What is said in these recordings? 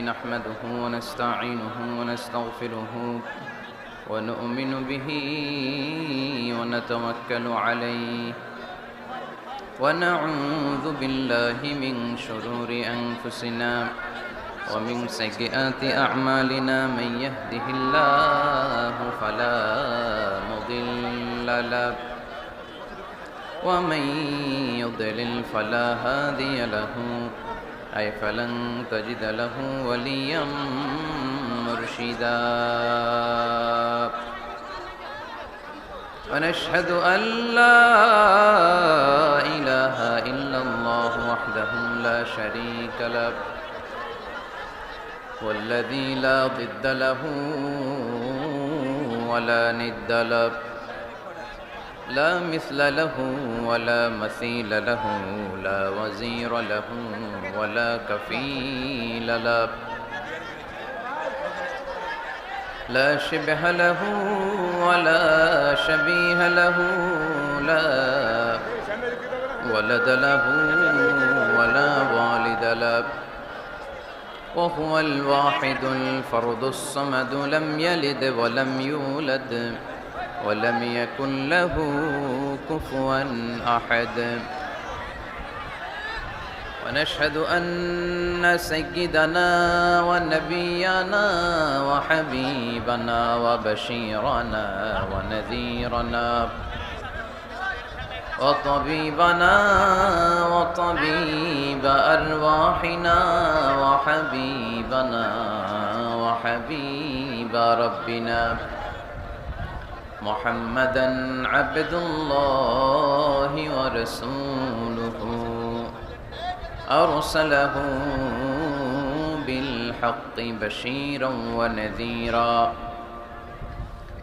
نحمده ونستعينه ونستغفره ونؤمن به ونتوكل عليه ونعوذ بالله من شرور أنفسنا ومن سيئات أعمالنا من يهده الله فلا مضل له ومن يضلل فلا هادي له أي فلن تجد له وليا مرشدا ونشهد أن لا إله إلا الله وحده لا شريك له والذي لا ضد له ولا ند له لا مثل له ولا مثيل له لا وزير له ولا كفيل له لا شبه له ولا شبيه له لا ولد له ولا والد له وهو الواحد الفرد الصمد لم يلد ولم يولد ولم يكن له كفوا أحد ونشهد أن سيدنا ونبينا وحبيبنا وبشيرنا ونذيرنا وطبيبنا وطبيب أرواحنا وحبيبنا وحبيب ربنا محمدًا عبد الله ورسوله أرسله بالحق بشيرا ونذيرا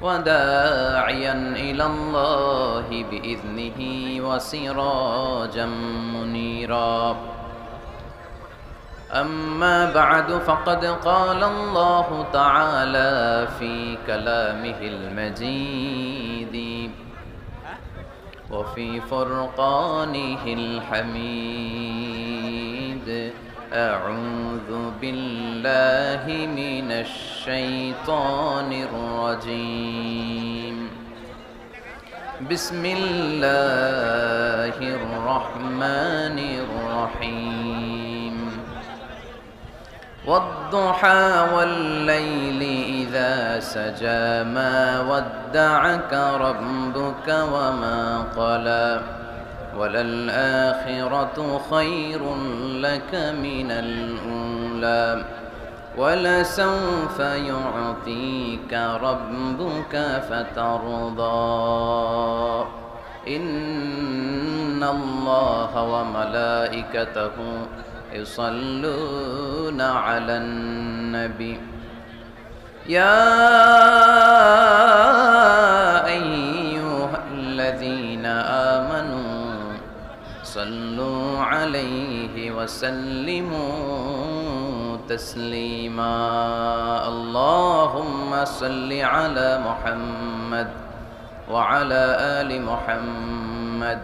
وداعيا إلى الله بإذنه وسراجا منيرا أما بعد فقد قال الله تعالى في كلامه المجيد وفي فرقانه الحميد أعوذ بالله من الشيطان الرجيم بسم الله الرحمن الرحيم والضحى والليل إذا سجى ما ودعك ربك وما قلى وللآخرة خير لك من الأولى ولسوف يعطيك ربك فترضى إن الله وملائكته يصلون على النبي يا أيها الذين آمنوا صلوا عليه وسلموا تسليما اللهم صل على محمد وعلى آل محمد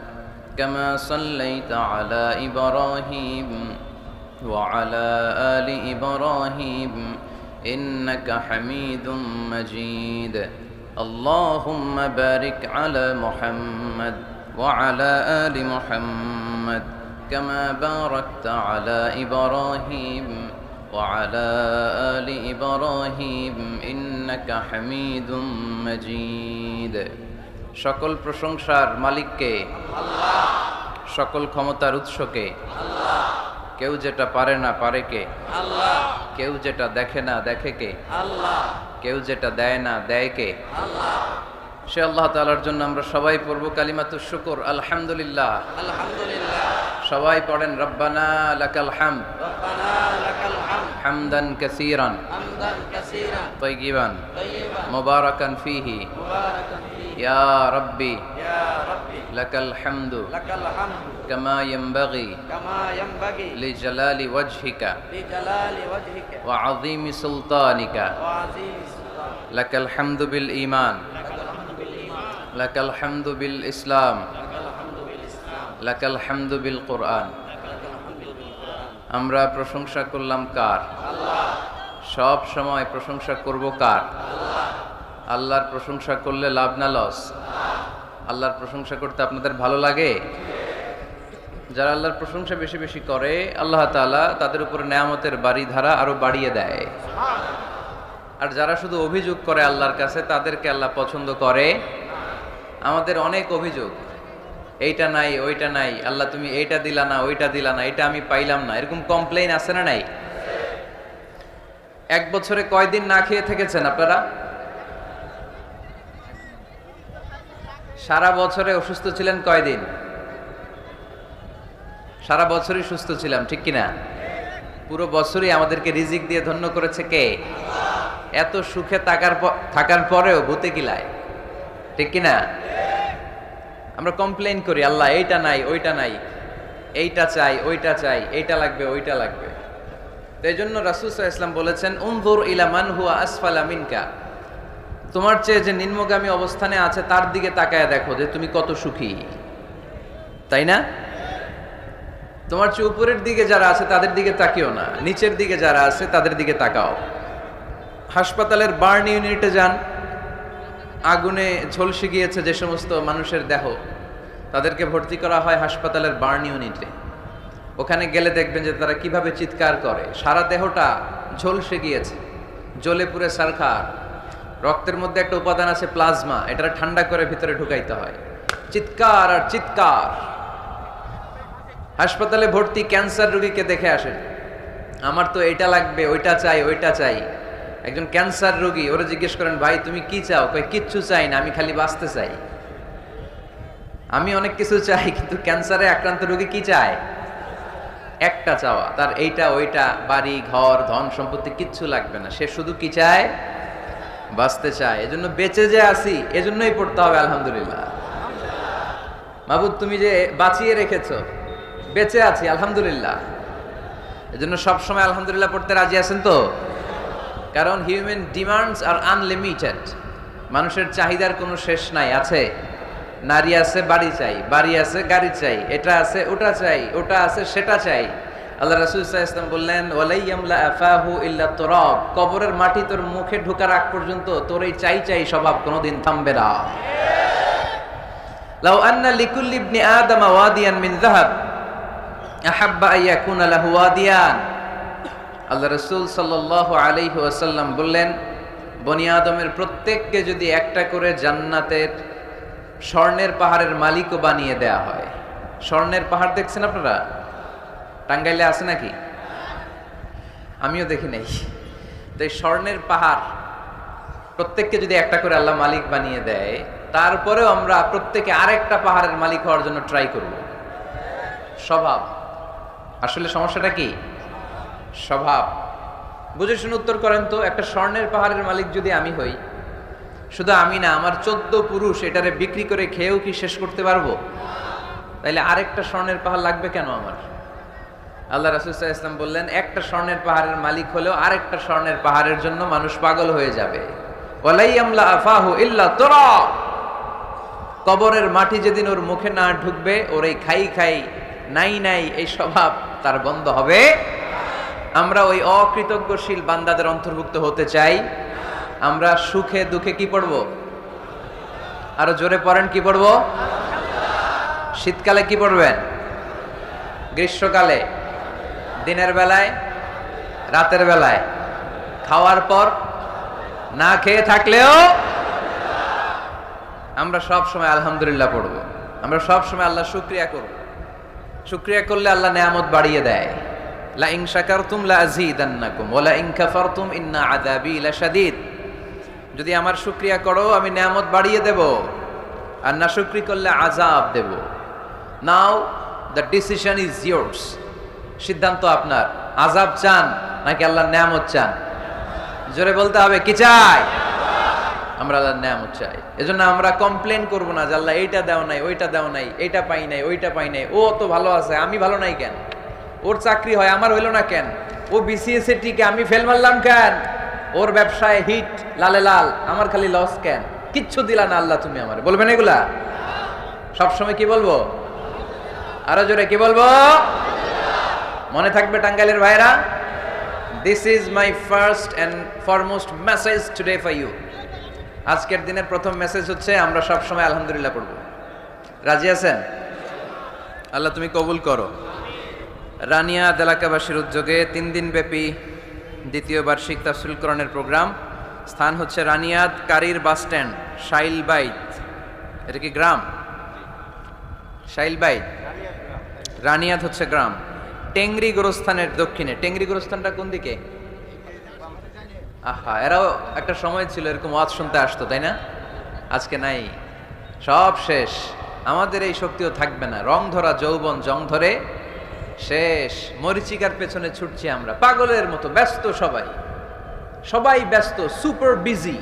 كما صليت على إبراهيم وعلى آل إبراهيم إنك حميد مجيد اللهم بارك على محمد وعلى آل محمد كما باركت على إبراهيم وعلى آل إبراهيم إنك حميد مجيد সকল প্রশংসার মালিককে আল্লাহ সকল ক্ষমতার উৎসকে আল্লাহ কেউ যেটা পারে না পারে কে আল্লাহ কেউ যেটা দেখে না দেখে কে আল্লাহ কেউ যেটা দেয় না দেয় কে আল্লাহ সে আল্লাহ তাআলার জন্য আমরা সবাই পড়ব কালিমাতুশ শুকর আলহামদুলিল্লাহ আলহামদুলিল্লাহ সবাই পড়েন রব্বানা লাকাল হামদ রব্বানা লাকাল হামদ হামদান কাসীরান তাইয়িবান মুবারাকান ফীহি ইয়া রাব্বি লাকাল হামদু কামা ইয়ানবাগি লিজালালি ওয়াজহিকা ওয়া আযীমি সুলতানিকা লাকাল হামদু বিল ঈমান লাকাল হামদু বিল ইসলাম লাকাল হামদু বিল কুরআন। আমরা প্রশংসা করলাম কার? আল্লাহ। সব সময় প্রশংসা করব কার? আল্লাহর প্রশংসা করলে লাভ না লস? আল্লাহর প্রশংসা করতে আপনাদের ভালো লাগে? যারা আল্লাহর প্রশংসা বেশি বেশি করে আল্লাহ তাআলা তাদের উপরে নেয়ামতের বাড়িধারা আরো বাড়িয়ে দেয়। আর যারা শুধু অভিযোগ করে আল্লাহর কাছে তাদেরকে আল্লাহ পছন্দ করে। আমাদের অনেক অভিযোগ, এইটা নাই ওইটা নাই, আল্লাহ তুমি এইটা দিলা না ওইটা দিলা না, এটা আমি পাইলাম না, এরকম কমপ্লেইন আছে না নাই? এক বছরে কয়দিন না খেয়ে থেকেছেন আপনারা? সারা বছরে অসুস্থ ছিলেন কয়দিন? সারা বছরই সুস্থ ছিলাম, ঠিক কিনা? পুরো বছরই আমাদেরকে রিজিক দিয়ে ধন্য করেছে কে? এত সুখে থাকার পরেও ভূতে কিলায়, ঠিক কিনা? আমরা কমপ্লেইন করি আল্লাহ এইটা নাই ওইটা নাই, এইটা চাই ওইটা চাই, এইটা লাগবে ওইটা লাগবে। তো এই জন্য রাসূল সাল্লাল্লাহু আলাইহি ওয়াসাল্লাম বলেছেন উনজুর ইলা মান হুয়া আসফালা মিনকা, তোমার চেয়ে যে নিম্নগামী অবস্থানে আছে তার দিকে তাকায় দেখো যে তুমি কত সুখী, তাই না? তোমার চেয়ে উপরের দিকে যারা আছে তাদের দিকে তাকিও না, নিচের দিকে যারা আছে তাদের দিকে তাকাও। হাসপাতালের বার্ন ইউনিটে যান, আগুনে ঝলসে গিয়েছে যে সমস্ত মানুষের দেহ, তাদেরকে ভর্তি করা হয় হাসপাতালের বার্ন ইউনিটে। ওখানে গেলে দেখবেন যে তারা কিভাবে চিৎকার করে, সারা দেহটা ঝলসে গিয়েছে, জ্বলে পুড়ে ছারখার। রক্তের মধ্যে একটা উপাদান আছে প্লাজমা, এটা ঠান্ডা করে ভিতরে ঢুকাইতে হয়, চিৎকার আর চিৎকার। হাসপাতালে ভর্তি ক্যান্সার রোগীকে দেখে আসেন, আমার তো এটা লাগবে ওইটা চাই ওইটা চাই। একজন ক্যান্সার রোগী, ওরা জিজ্ঞেস করেন ভাই তুমি কি চাও? কয় কিচ্ছু চাই না, আমি খালি বাঁচতে চাই। আমি অনেক কিছু চাই, কিন্তু ক্যান্সারে আক্রান্ত রোগী কি চায়? একটা চাওয়া, তার এইটা ওইটা, বাড়ি ঘর ধন সম্পত্তি কিচ্ছু লাগবে না, সে শুধু কি চায়? বাঁচতে চায়। এজন্য বেঁচে যে আসি এজন্যই পড়তে হবে আলহামদুলিল্লাহ। মাবুদ তুমি যে বাঁচিয়ে রেখেছো, বেঁচে আছি আলহামদুলিল্লাহ। এজন্য সবসময় আলহামদুলিল্লাহ পড়তে রাজি আছেন তো? কারণ হিউম্যান ডিমান্ডস আর আনলিমিটেড, মানুষের চাহিদার কোনো শেষ নাই। আছে নারী আছে বাড়ি চাই, বাড়ি আছে গাড়ি চাই, এটা আছে ওটা চাই, ওটা আছে সেটা চাই। আল্লাহ রাসূল সাল্লাল্লাহু আলাইহি ওয়াসাল্লাম বললেন ওয়ালাইয়ামলা আফাহু ইল্লা তুরাব, কবরের মাটি তোর মুখে ঢোকার আগ পর্যন্ত তোর এই চাই চাই স্বভাব কোনোদিন থামবে না। লাউ আন্না লিকুল্লি ইবনি আদম ওয়াদিয়ান মিন যাহাব আহাব্বা আইয়াকুনা লাহু ওয়াদিয়ান। আল্লাহ রাসূল সাল্লাল্লাহু আলাইহি ওয়াসাল্লাম বললেন বনি আদমের প্রত্যেককে যদি একটা করে জান্নাতের স্বর্ণের পাহাড়ের মালিকও বানিয়ে দেয়া হয়। স্বর্ণের পাহাড় দেখছেন আপনারা? টাঙ্গাইলে আছে নাকি? আমিও দেখি নাই। তো এই স্বর্ণের পাহাড় প্রত্যেককে যদি একটা করে আল্লাহ মালিক বানিয়ে দেয়, তারপরেও আমরা প্রত্যেকে আরেকটা পাহাড়ের মালিক হওয়ার জন্য ট্রাই করব। স্বভাব, আসলে সমস্যাটা কি? স্বভাব। বুঝে শুনে উত্তর করেন তো, একটা স্বর্ণের পাহাড়ের মালিক যদি আমি হই, শুধু আমি না আমার 14 পুরুষ এটারে বিক্রি করে খেয়েও কি শেষ করতে পারবো? তাইলে আরেকটা স্বর্ণের পাহাড় লাগবে কেন আমার? আল্লাহ রাসূল সাল্লাল্লাহু আলাইহি ওয়াসাল্লাম বললেন একটা স্বর্ণের পাহাড়ের মালিক হলেও আরেকটা স্বর্ণের পাহাড়ের জন্য মানুষ পাগল হয়ে যাবে। ওয়ালাইয়ামলা আফাহু ইল্লা তুরাব, কবরের মাটি যেদিন ওর মুখে না ঢুকবে, ওর এই খাই খাই নাই নাই এই স্বভাব তার বন্ধ হবে। আমরা ওই অকৃতজ্ঞশীল বান্দাদের অন্তর্ভুক্ত হতে চাই। আমরা সুখে দুঃখে কি পড়ব? আরো জোরে পড়েন, কি পড়ব? শীতকালে কি পড়বেন? গ্রীষ্মকালে? দিনের বেলায়? রাতের বেলায়? খাওয়ার পর? না খেয়ে থাকলেও আমরা সব সময় আলহামদুলিল্লাহ পড়ব। আমরা সব সময় আল্লাহ শুকরিয়া করব। শুকরিয়া করলে আল্লাহ নেয়ামত বাড়িয়ে দেয়। লা ইন শাকারতুম লা আযীদান্নাকুম ওয়া লা ইন কাফারতুম ইন্না আযাবী লাশাদীদ। যদি আমার শুকরিয়া করো আমি নেয়ামত বাড়িয়ে দেব, আর না শুকরি করলে আযাব দেব। নাও দ্য ডিসিশন ইজ ইয়োর্স, সিদ্ধান্ত আপনার। আযাব চান নাকি আল্লাহর নেয়ামত চান? জোরে বলতে হবে, কি চাই? আমরা আল্লাহর নেয়ামত চাই। এজন্য আমরা কমপ্লেন করব না যে আল্লাহ এইটা দাও নাই ওইটা দাও নাই, এইটা পাই নাই ওইটা পাই নাই, ও তো ভালো আছে আমি ভালো নাই কেন, ওর চাকরি হয় আমার হইল না কেন, ও বিসিএস এ টিকে আমি ফেল মারলাম কেন, ওর ব্যবসায় হিট লালে লাল আমার খালি লস কেন, কিচ্ছু দিলা না আল্লাহ তুমি আমারে, বলবেন এগুলা? সবসময় কি বলবো? আরো জোরে কি বলবো? মনে থাকবে টাঙ্গাইলের ভাইরা, This is my first and foremost message today for you. আজকের দিনের প্রথম মেসেজ হচ্ছে আমরা সব সময় আলহামদুলিল্লাহ পড়ব। রাজি আছেন? আল্লাহ তুমি কবুল করো। রানিয়াদ এলাকাবাসীর উদ্যোগে 3 দিন ব্যাপী দ্বিতীয় বার্ষিক তাফসীরুল কোরআনের প্রোগ্রাম। স্থান হচ্ছে রানিয়াদ কারির বাস স্ট্যান্ড, শাইলবাইত। এটা কি গ্রাম? শাইলবাইত, রানিয়াদ হচ্ছে গ্রাম। টেংরি গোরস্থানের দক্ষিণে। টেংরি গোরস্থানটা কোন দিকে? আহা, এরাও একটা সময় ছিল এরকম ওয়াজ শুনতে আসতো, তাই না? আজকে নাই, সব শেষ। আমাদের এই শক্তিও থাকবে না। রং ধরা যৌবন জং ধরে শেষ। মরিচিকার পেছনে ছুটছি আমরা পাগলের মতো, ব্যস্ত সবাই, সবাই ব্যস্ত, সুপার বিজি।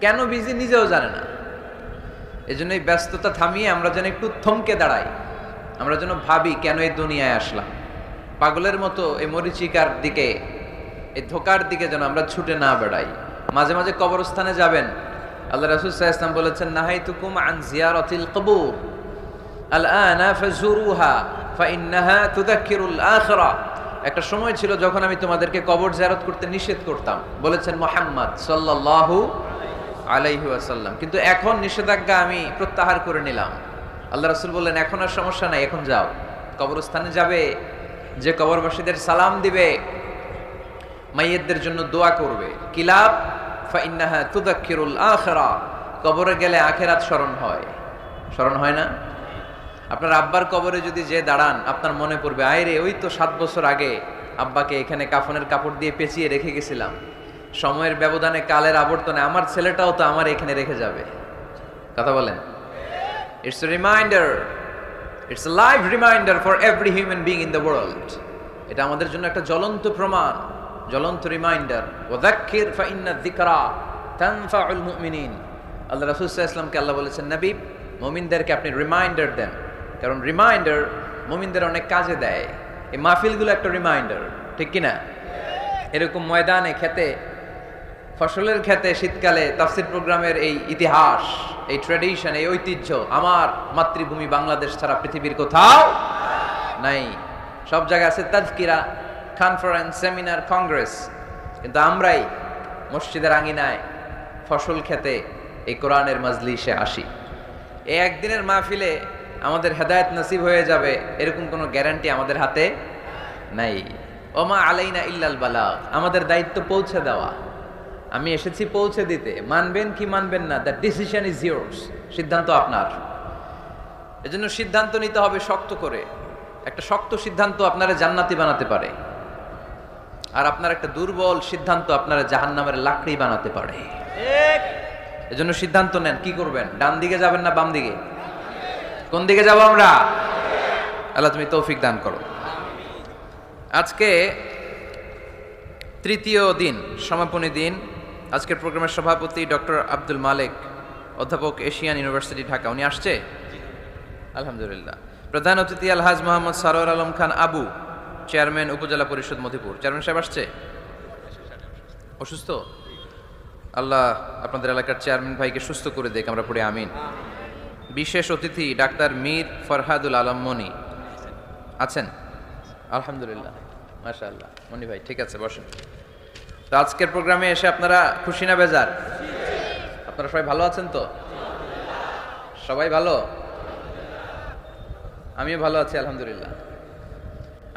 কেন বিজি নিজেও জানে না। এই জন্য এই ব্যস্ততা থামিয়ে আমরা যেন একটু থমকে দাঁড়াই, আমরা যেন ভাবি কেন এই দুনিয়ায় আসলাম। পাগলের মতো এই মরিচিকার দিকে, এই ধোকার দিকে যেন আমরা ছুটে না বেড়াই। মাঝে মাঝে কবরস্থানে যাবেন। আল্লাহ রাসূল সাল্লাল্লাহু আলাইহি ওয়াসাল্লাম বলেছেন, নাহাইতুকুম আন জিয়ারাতিল কবুর আলআনা ফাজুরুহা ফাইন্নাহা তুযাক্কিরুল আখিরা। একটা সময় ছিল যখন আমি তোমাদেরকে কবর জিয়ারত করতে নিষেধ করতাম, বলেছেন মুহাম্মদ সাল্লাল্লাহু আলাইহি ওয়াসাল্লাম। কিন্তু এখন নিষেধাজ্ঞা আমি প্রত্যাহার করে নিলাম। আল্লাহ রাসূল বললেন, এখন আর সমস্যা নাই, এখন যাও কবরস্থানে যাবে, যে কবরবাসীদের সালাম দিবে, মাইয়িতদের জন্য দোয়া করবে। কিলাব ফাইন্নাহা তুযাক্কিরুল আখিরা। কবরে গেলে আখিরাত স্মরণ হয়, স্মরণ হয় না? আপনার আব্বার কবরে যদি যে দাঁড়ান, আপনার মনে পড়বে, আয় রে, ওই তো 7 বছর আগে আব্বাকে এখানে কাফনের কাপড় দিয়ে পেঁচিয়ে রেখে গেছিলাম। সময়ের ব্যবধানে, কালের আবর্তনে আমার ছেলেটাও তো আমার এখানে রেখে যাবে। কথা বলেন? It's a reminder, it's a live reminder for every human being in the world. এটা আমাদের জন্য একটা জ্বলন্ত প্রমাণ, জ্বলন্ত রিমাইন্ডার। ওয়াযাক্কির ফাইন্না যিকরা তানফাউল মুমিনিন। আল্লাহ রাসূল সাল্লাল্লাহু আলাইহি ওয়াসাল্লামকে আল্লাহ বলেছেন, নবী, মুমিনদেরকে আপনি রিমাইন্ডার দেন, কারণ রিমাইন্ডার মুমিনদের অনেক কাজে দেয়। এই মাহফিলগুলো একটা রিমাইন্ডার, ঠিক কি না? এরকম ময়দানে, খেতে, ফসলের খেতে শীতকালে তাফসীর প্রোগ্রামের এই ইতিহাস, এই ট্র্যাডিশন, এই ঐতিহ্য আমার মাতৃভূমি বাংলাদেশ ছাড়া পৃথিবীর কোথাও নাই। সব জায়গায় আছে তাজকিরা, কনফারেন্স, সেমিনার, কংগ্রেস, কিন্তু আমরাই মসজিদের আঙিনায়, ফসল খেতে, এই কোরআনের মাজলিসে আসি। এই একদিনের মাহফিলে আমাদের হেদায়েত নসিব হয়ে যাবে এরকম কোনো গ্যারান্টি আমাদের হাতে নাই। ওমা আলাইনা ইল্লাল বালাগ। আমাদের দায়িত্ব পৌঁছে দেওয়া। আমি এসেছি পৌঁছে দিতে। মানবেন কি মানবেন না, দ্য ডিসিশন ইজ ইয়োর্স। সিদ্ধান্ত আপনার। এজন্য সিদ্ধান্ত নিতে হবে শক্ত করে। একটা শক্ত সিদ্ধান্ত আপনারা জান্নাতি বানাতে পারে, আর আপনার একটা দুর্বল সিদ্ধান্ত আপনারা জাহান্নামের লাকড়ি বানাতে পারে। এজন্য সিদ্ধান্ত নেন, কি করবেন? ডান দিকে যাবেন না বাম দিকে? কোন দিকে যাব আমরা? আল্লাহ তুমি তৌফিক দান করো। আজকে তৃতীয় দিন, সমাপনী দিন। আজকের প্রোগ্রামের সভাপতি ডক্টর আব্দুল মালিক, অধ্যাপক, এশিয়ান ইউনিভার্সিটি, ঢাকা। উনি আসছে আলহামদুলিল্লাহ। প্রধান অতিথি আলহাজ মোহাম্মদ সারোয়ার আলম খান আবু, চেয়ারম্যান উপজেলা পরিষদ মধুপুর। চেয়ারম্যান সাহেব আসছে? অসুস্থ? আল্লাহ আপনাদের এলাকার চেয়ারম্যান ভাইকে সুস্থ করে দেখ, আমরা পড়ে আমিন। বিশেষ অতিথি ডাক্তার মীর ফরহাদুল আলম মনি আছেন? আলহামদুলিল্লাহ, মাশাআল্লাহ। মনি ভাই ঠিক আছে, বসেন। তো আজকের প্রোগ্রামে এসে আপনারা খুশি না বেজার? আপনারা সবাই ভালো আছেন তো? সবাই ভালো? আমিও ভালো আছি আলহামদুলিল্লাহ।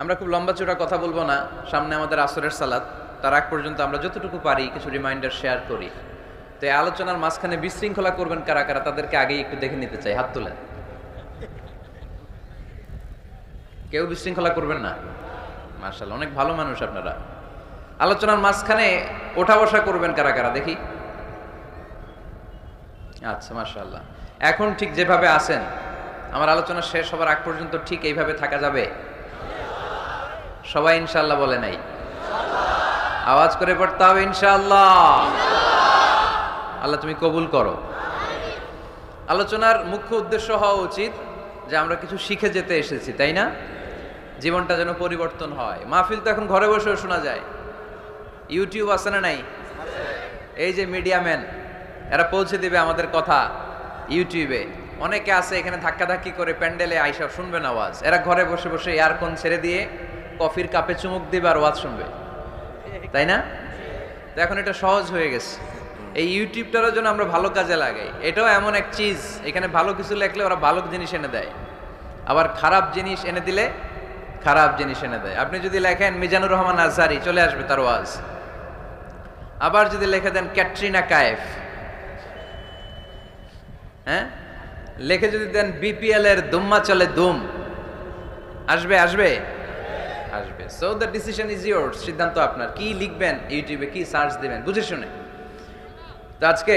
আমরা খুব লম্বা চূড়া কথা বলবো না, সামনে আমাদের আসরের সালাত, তার আগ পর্যন্ত আমরা যতটুকু পারি কিছু রিমাইন্ডার শেয়ার করি। তো এই আলোচনার মাঝখানে বিশৃঙ্খলা করবেন কারা কারা, তাদেরকে আগেই একটু দেখে নিতে চাই। হাত তোলেন। কেউ বিশৃঙ্খলা করবেন না? মাশাআল্লাহ, অনেক ভালো মানুষ আপনারা। আলোচনার মাঝখানে ওঠা বসা করবেন কারা কারা, দেখি। আচ্ছা, মাশাআল্লাহ। এখন ঠিক যেভাবে আছেন, আমার আলোচনা শেষ হবার আগ পর্যন্ত ঠিক এইভাবে থাকা যাবে? সবাই ইনশাআল্লাহ বলে নাই? আওয়াজ করে পড়তে হবে ইনশাআল্লাহ। আল্লাহ তুমি কবুল করো। আলোচনার মুখ্য উদ্দেশ্য হওয়া উচিত যে আমরা কিছু শিখে যেতে এসেছি, তাই না? জীবনটা যেন পরিবর্তন হয়। মাহফিল তো এখন ঘরে বসেও শোনা যায়। ইউটিউব আছে না নাই? এই যে মিডিয়াম্যান, এরা পৌঁছে দিবে আমাদের কথা ইউটিউবে। অনেকে আছে এখানে ধাক্কাধাক্কি করে প্যান্ডেলে আইসা শুনবেন আওয়াজ। এরা ঘরে বসে বসে এয়ারকন ছেড়ে দিয়ে কফির কাপে চুমুক দিবে আর ওয়াজ শুনবে। তাই না? তো এখন এটা সহজ হয়ে গেছে। এই ইউটিউবটার জন্য আমরা ভালো কাজে লাগাই। এটাও এমন এক চিজ, এখানে ভালো কিছু লেখলে ওরা ভালো জিনিস এনে দেয়, আবার খারাপ জিনিস এনে দিলে খারাপ জিনিস এনে দেয়। আপনি যদি লেখেন মিজানুর রহমান আজহারি, চলে আসবে তার ওয়াজ। আবার যদি লিখে দেন ক্যাটরিনা কায়েফ, হ্যাঁ, লিখে যদি দেন বিপিএল এর দুম্মা চলে দুম, আসবে আসবে আসবে। So the decision is yours, সিদ্ধান্ত আপনার। কি লিখবেন ইউটিউবে, কি সার্চ দিবেন বুঝে শুনে। তো আজকে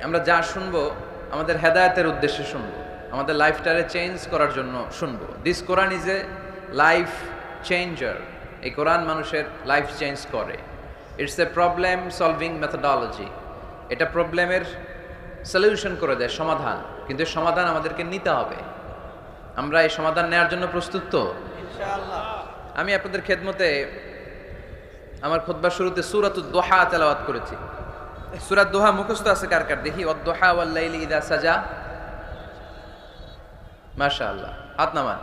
আমরা যা শুনবো আমাদের হেদায়েতের উদ্দেশ্যে শুনবো, আমাদের লাইফটারে চেঞ্জ করার জন্য শুনবো। This Quran is a life changer. এই কোরআন মানুষের লাইফ চেঞ্জ করে। It's a problem solving methodology. এটা প্রবলেমের সলিউশন করে দেয়, সমাধান। কিন্তু এই সমাধান আমাদেরকে নিতে হবে। আমরা এই সমাধান নেওয়ার জন্য প্রস্তুত তো? ইনশাআল্লাহ। আমি আপনাদের খেদমতে আমার খুতবার শুরুতে সূরাতুদ দুহা তেলাওয়াত করেছি। সূরা দুহা মুখস্থ আছে কার কার দেখি? ওয়াদ-দুহা ওয়াল-লাইলি ইযা সাজা। মাশাআল্লাহ, হাত নামান।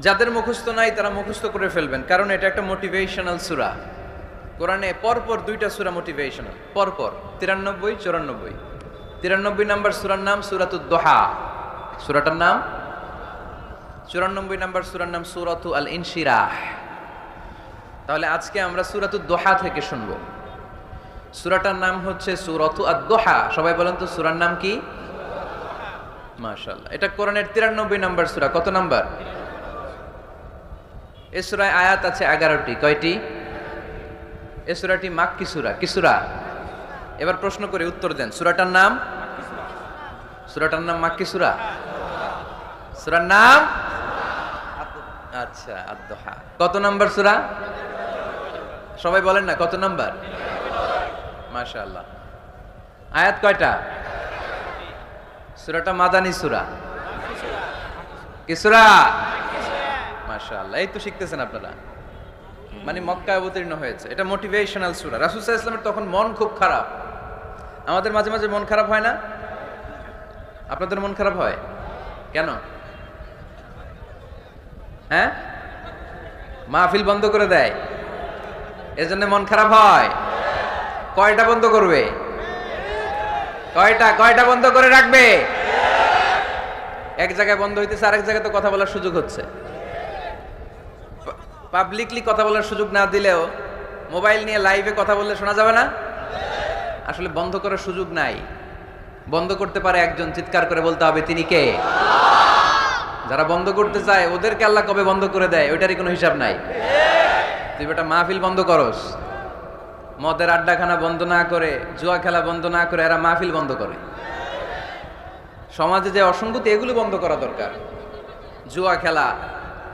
যাদের মুখস্থ নাই তারা মুখস্থ করে ফেলবেন, কারণ এটা একটা মোটিভেশনাল সূরা। কোরআনে পরপর দুইটা সূরা মোটিভেশনাল, পরপর 93 94। 93 নম্বর সূরার নাম সূরাতুদ দুহা, সূরাটার নাম। 94 নম্বর সূরার নাম সূরাতু আল ইনশিরাহ। তাহলে আজকে আমরা সূরাতুদ দুহা থেকে শুনবো। সূরাটার নাম হচ্ছে সূরাতু আদ-দুহা। সবাই বলেন তো সূরার নাম কি? মাশাআল্লাহ। এটা কোরআনের 93 নম্বর সূরা। কত নাম্বার? এই সূরায় আয়াত আছে 11টি। কয়টি? এই সূরাটি মাক্কি সূরা। কি সূরা? এবার প্রশ্ন করে উত্তর দেন। সূরাটার নাম? সূরাটার নাম মাক্কি সূরা। সূরার নাম আচ্ছা আদ-দুহা। কত নাম্বার সূরা? সবাই বলেন না কত নাম্বার? মাশাআল্লাহ। আয়াত কয়টা? সূরাটা মাদানী সূরা। কি সূরা? মাশাআল্লাহ, এই তো শিখতেছেন আপনারা। মানে মক্কায় অবতীর্ণ হয়েছে। এটা মোটিভেশনাল সূরা। রাসূল সাল্লাল্লাহু আলাইহি ওয়াসাল্লামের তখন মন খুব খারাপ। আমাদের মাঝে মাঝে মন খারাপ হয় না? আপনাদের মন খারাপ হয় কেন? হ্যাঁ, মাহফিল বন্ধ করে দেয়, এজন্য মন খারাপ হয়। কয়টা বন্ধ করবে? কয়টা বন্ধ করে রাখবে? এক জায়গায় বন্ধ হইতেছে, আরেক জায়গায় তো কথা বলার সুযোগ হচ্ছে। পাবলিকলি কথা বলার সুযোগ না দিলেও মোবাইল নিয়ে লাইভে কথা বললে শোনা যাবে না? আসলে বন্ধ করার সুযোগ নাই। বন্ধ করতে পারে একজন, চিৎকার করে বলতে হবে তিনি কে। যারা বন্ধ করতে চায় ওদেরকে আল্লাহ কবে বন্ধ করে দেয় ওইটারই কোনো হিসাব নাই। তুই বেটা মাহফিল বন্ধ করস, মদের আড্ডাখানা বন্ধ না করে, জুয়া খেলা বন্ধ না করে এরা মাহফিল বন্ধ করে। সমাজে যে অসঙ্গতি এগুলো বন্ধ করা দরকার। জুয়া খেলা,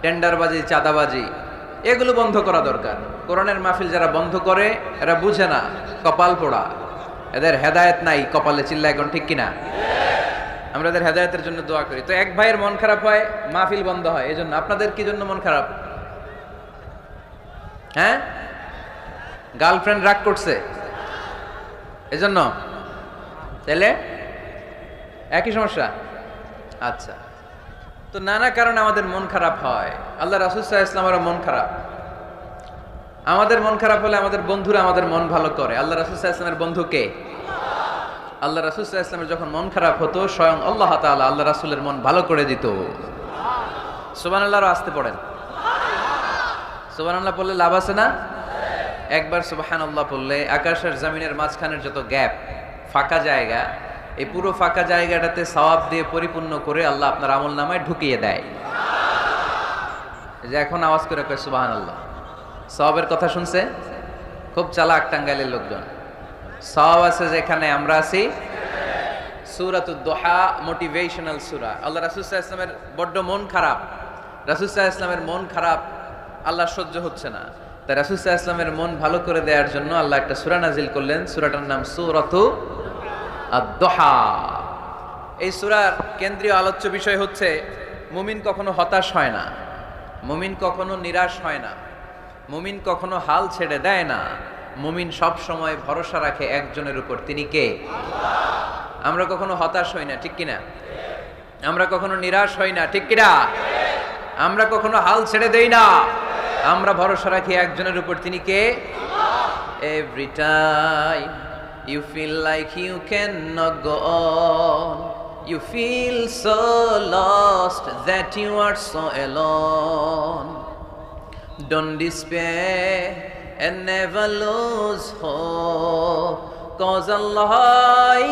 টেন্ডারবাজি, চাঁদাবাজি এগুলো বন্ধ করা দরকার। কোরআনের মাহফিল যারা বন্ধ করে এরা বুঝে না, কপাল পোড়া, এদের হেদায়েত নাই কপালে। চিল্লা এখন ঠিক কিনা? আমরা এদের হেদায়েতের জন্য দোয়া করি। তো এক ভাইয়ের মন খারাপ হয়, মাহফিল বন্ধ হয়, এই জন্য। আপনাদের কি জন্য মন খারাপ? হ্যাঁ, গার্লফ্রেন্ড রাগ করছে এজন্য? তাহলে একই সমস্যা। আচ্ছা, তো নানা কারণে আমাদের মন খারাপ হয়। আল্লাহ রাসূল সাল্লাল্লাহু আলাইহি ওয়াসাল্লামের মন খারাপ। আমাদের মন খারাপ হলে আমাদের বন্ধুরা আমাদের মন ভালো করে। আল্লাহ রাসূল সাল্লাল্লাহু আলাইহি ওয়াসাল্লামের বন্ধু কে? আল্লাহ রাসূল সাল্লাল্লাহু আলাইহি ওয়াসাল্লামের যখন মন খারাপ হতো স্বয়ং আল্লাহ তাআলা আল্লাহ রাসূলের মন ভালো করে দিত। সুবহানাল্লাহ। আর আসতে পড়েন সুবহানাল্লাহ, বললে লাভ আছে না? একবার সুবহানাল্লাহ বললে আকাশ আর জমিনের মাঝখানের যত গ্যাপ, ফাঁকা জায়গা, এই পুরো ফাঁকা জায়গাটাতে সওয়াব দিয়ে পরিপূর্ণ করে আল্লাহ আপনার আমলনামায় ঢুকিয়ে দেয়। যে এখন আওয়াজ করে কয় সুবহানাল্লাহ, সওয়াবের কথা শুনছে? খুব চালাক টাঙ্গাইলের লোকজন। সওয়াব আছে যেখানে আমরা আছি। সূরাতুদ দুহা মোটিভেশনাল সূরা। আল্লাহ রাসূল সাল্লাল্লাহু আলাইহি ওয়াসাল্লামের বড্ড মন খারাপ। রাসূল সাল্লাল্লাহু আলাইহি ওয়াসাল্লামের মন খারাপ, আল্লাহ সহ্য হচ্ছে না। তাই রাসূল সাল্লাল্লাহু আলাইহি ওয়াসাল্লামের মন ভালো করে দেওয়ার জন্য আল্লাহ একটা সূরা নাজিল করলেন। সূরাটার নাম সূরাতু আদ-দুহা। এই সূরার কেন্দ্রীয় আলোচ্য বিষয় হচ্ছে মুমিন কখনো হতাশ হয় না, মুমিন কখনো নিরাশ হয় না, মুমিন কখনো হাল ছেড়ে দেয় না। মুমিন সব সময় ভরসা রাখে একজনের উপর, তিনি কে? আল্লাহ। আমরা কখনো হতাশ হই না, ঠিক কিনা? আমরা কখনো নিরাশ হই না, ঠিক কিনা? আমরা কখনো হাল ছেড়ে দেই না। আমরা ভরসা রাখি একজনের উপর, তিনি কে? Every time you feel like you cannot go on, you feel so lost that you are so alone, don't despair and never lose hope, cause Allah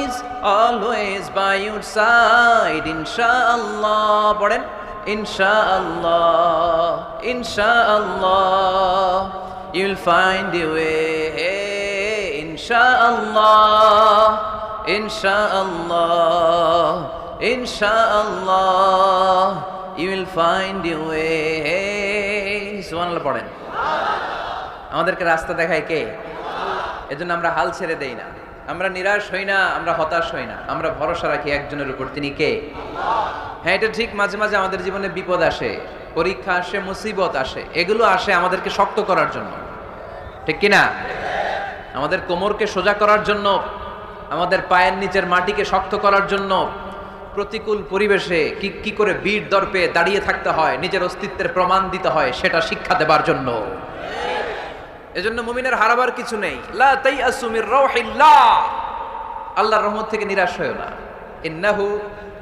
is always by your side, inshallah. পড়েন, inshallah, inshallah, you'll find a way, inshallah, inshallah, inshallah, you will find a way. সুবহানাল্লাহ পড়েন। আমাদেরকে রাস্তা দেখায় কে? এজন্য আমরা হাল ছেড়ে দেই না, আমরা নিরাশ হই না, আমরা হতাশ হই না, আমরা ভরসা রাখি একজনের উপর, তিনি কে? হ্যাঁ, এটা ঠিক, মাঝে মাঝে আমাদের জীবনে বিপদ আসে, পরীক্ষা আসে, মুসিবত আসে, এগুলো আসে আমাদেরকে শক্ত করার জন্য, ঠিক কিনা? আমাদের কোমরকে সোজা করার জন্য, আমাদের পায়ের নিচের মাটিকে শক্ত করার জন্য, প্রতিকূল পরিবেশে কি করে বীর দর্পে দাঁড়িয়ে থাকতে হয়, নিজের অস্তিত্বের প্রমাণ দিতে হয়, সেটা শিক্ষা দেবার জন্য। এজন্য মুমিনের হারাবার কিছু নেই। লা তাইয়াসু মির রাউহিল্লাহ, আল্লাহর রহমত থেকে নিরাশ হয়ো না। ইন্নাহু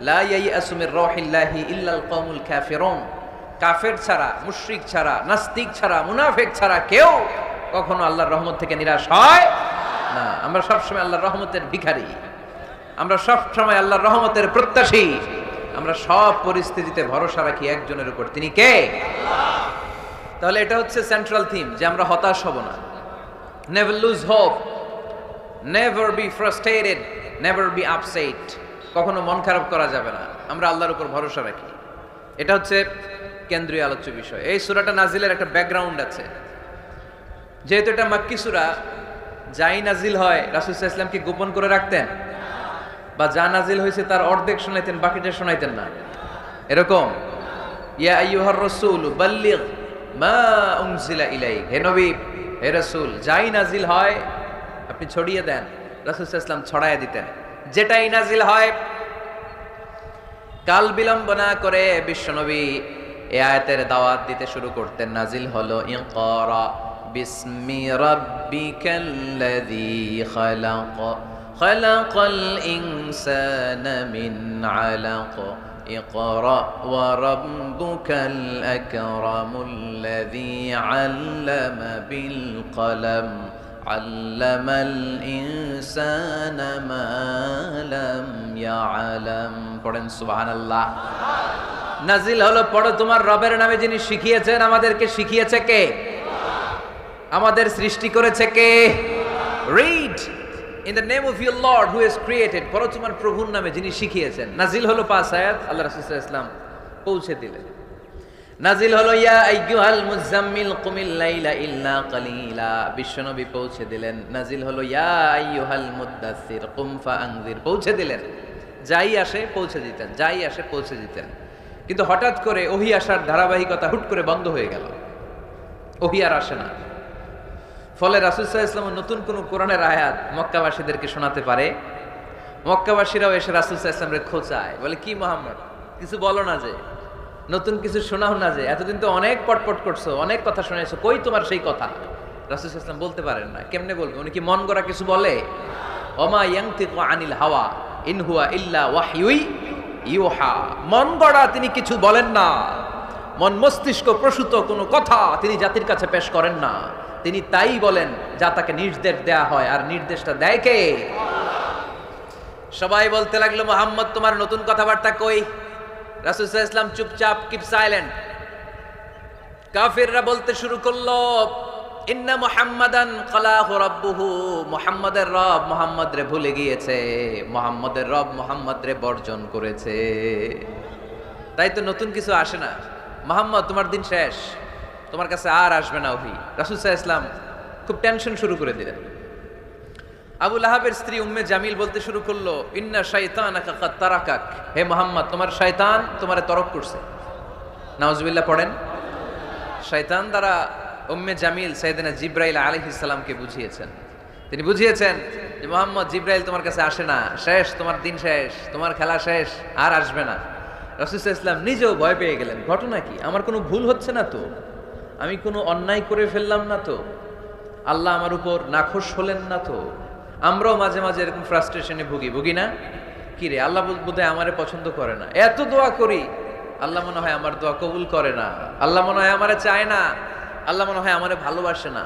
লা ইয়াইয়াসু মির রাউহিল্লাহি ইল্লাল কওমুল কাফিরুন, কাফের ছাড়া, মুশরিক ছাড়া, নাস্তিক ছাড়া, মুনাফিক ছাড়া কেউ কখনো আল্লাহর রহমত থেকে নিরাশ হয় না। আমরা সবসময় আল্লাহর রহমতের ভিখারি, আমরা সবসময় আল্লাহর রহমতের প্রত্যাশী, আমরা সব পরিস্থিতিতে ভরসা রাখি একজনের উপর, তিনি কে? তাহলে এটা হচ্ছে সেন্ট্রাল থিম, যে আমরা হতাশ হব না। Never lose hope, never be frustrated, never be upset, কখনো মন খারাপ করা যাবে না, আমরা আল্লাহর উপর ভরসা রাখি। এটা হচ্ছে কেন্দ্রীয় আলোচ্য বিষয়। এই সূরাটা নাজিলের একটা ব্যাকগ্রাউন্ড আছে, যেহেতু এটা মাক্কি সূরা, যাই নাজিল হয় রাসূল সাল্লাল্লাহু আলাইহি ওয়াসাল্লাম কি গোপন করে রাখতেন? বা যা নাজিল হয়েছে তার অর্ধেক শোনাইতেন, বাকিটা শোনাইতেন না, এরকম? ইয়া আইয়ুহার রাসূল বাল্লিগ মা উনজিলা ইলাইক, হে নবী, হে রাসূল, যাই নাজিল হয় আপনি ছড়িয়ে দেন। রাসূল সাল্লাল্লাহু আলাইহি ওয়াসাল্লাম ছড়ায় দিতেন, যেটাই নাজিল হয়। কাল বিলম্ব না করে বিশ্বনবী এই আয়াতের দাওয়াত দিতে শুরু করতেন। নাজিল হলো ইকরা বিসমি রাব্বিকাল্লাযী খালাক, খালাকাল ইনসানা মিন আলাক, ইকরা ওয়া রাব্বুকাল আকরামুল্লাযী আল্লামা বিল কলম, আল্লামাল ইনসানা মা লাম ইয়ালাম। পড়েন সুবহানাল্লাহ। নাজিল হলো, পড়ো তোমার রবের নামে যিনি শিখিয়েছেন। আমাদেরকে শিখিয়েছে কে? আমাদের সৃষ্টি করেছে কে? Read in the name of your lord who has created, পড়ো তোমার প্রভুর নামে যিনি শিখিয়েছেন। নাজিল হলো 5 আয়াত, আল্লাহ রাসূল সাল্লাল্লাহু আলাইহি ওয়াসাল্লাম পৌঁছে দিলেন। নাজিল হলো ইয়া আইয়ুহাল মুযাম্মিল কুমিল লাইলা ইল্লা কালিলা, বিশ্বনবী পৌঁছে দিলেন। নাজিল হলো ইয়া আইয়ুহাল মুদ্দাসসির কুম ফাআনজির, পৌঁছে দিলেন। যাই আসে পৌঁছে দিতেন, যাই আসে পৌঁছে দিতেন। কিন্তু হঠাৎ করে ওহী আসার ধারাবাহিকতা হুট করে বন্ধ হয়ে গেল, ওহী আর আসে না। ফলে রাসূল সাল্লাল্লাহু আলাইহি ওয়াসাল্লাম নতুন কোন কোরআনের আয়াত মক্কাবাসীদেরকে শোনাতে পারে? মক্কাবাসীরাও এসে রাসূল সাল্লাল্লাহু আলাইহি ওয়াসাল্লামকে খোঁচায়, বলে কি মুহাম্মদ, কিছু বলো না, যে নতুন কিছু শোনাও না, যে এতদিন তো অনেক পটপট করছো, অনেক কথা শুনেছো, কই তোমার সেই কথা? রাসূল সাল্লাল্লাহু আলাইহি ওয়াসাল্লাম বলতে পারেন না। কেমনে বলবে? উনি কি মন গড়া কিছু বলে? ওমা ইয়ানতিকু আনিল হাওয়া ইন হুয়া ইল্লা ওয়াহয়ুই ইউহা, মন গড়া তিনি কিছু বলেন না, মন মস্তিষ্ক প্রসূত কোনো কথা তিনি জাতির কাছে পেশ করেন না। তিনি তাই বলেন যা তাকে নির্দেশ দেয়া হয়, আর নির্দেশটা দেয় কে? সবাই বলতে লাগলো, মুহাম্মদ তোমার নতুন কথাবার্তা কই? রাসূল সাল্লাল্লাহু আলাইহি ওয়াসাল্লাম চুপচাপ, কিপ সাইলেন্ট। কাফিররা বলতে শুরু করলো, ইন্না মুহাম্মাদান খালাহু রাব্বুহু, মুহাম্মাদের রব মুহাম্মদ রে ভুলে গিয়েছে, মুহাম্মাদের রব মুহাম্মদ রে বর্জন করেছে, তাই তো নতুন কিছু আসে না। মুহাম্মদ তোমার দিন শেষ, তোমার কাছে আর আসবে না ওহী। রাসূল সাল্লাল্লাহু আলাইহি ওয়াসাল্লাম খুব টেনশন শুরু করে দিলেন। আবু লাহাবের স্ত্রী উম্মে জামিল বলতে শুরু করলো, ইন্না শাইতানাকা কাদ তারাকাক, হে মুহাম্মদ তোমার শয়তান তোমারে তরক করছে। নাউজুবিল্লাহ পড়েন। শয়তান দ্বারা উম্মে জামিল সাইয়েদনা জিবরাইল আলাইহিস সালামকে বুঝিয়েছেন। তিনি বুঝিয়েছেন যে মুহাম্মদ, জিবরাইল তোমার কাছে আসে না, শেষ, তোমার দিন শেষ, তোমার খেলা শেষ, আর আসবে না। রাসূল সাল্লাল্লাহু আলাইহি ওয়াসাল্লাম নিজেও ভয় পেয়ে গেলেন, ঘটনা কি, আমার কোনো ভুল হচ্ছে না তো? আমি কোনো অন্যায় করে ফেললাম না তো? আল্লাহ আমার উপর নাখোশ হলেন না তো? আমরাও মাঝে মাঝে এরকম ফ্রাস্ট্রেশনে ভুগি না? কি রে, আল্লাহ বোধহয় আমারে পছন্দ করে না, এত দোয়া করি, আল্লাহ মনে হয় আমার দোয়া কবুল করে না, আল্লাহ মনে হয় আমারে চায় না, আল্লাহ মনে হয় আমারে ভালোবাসে না।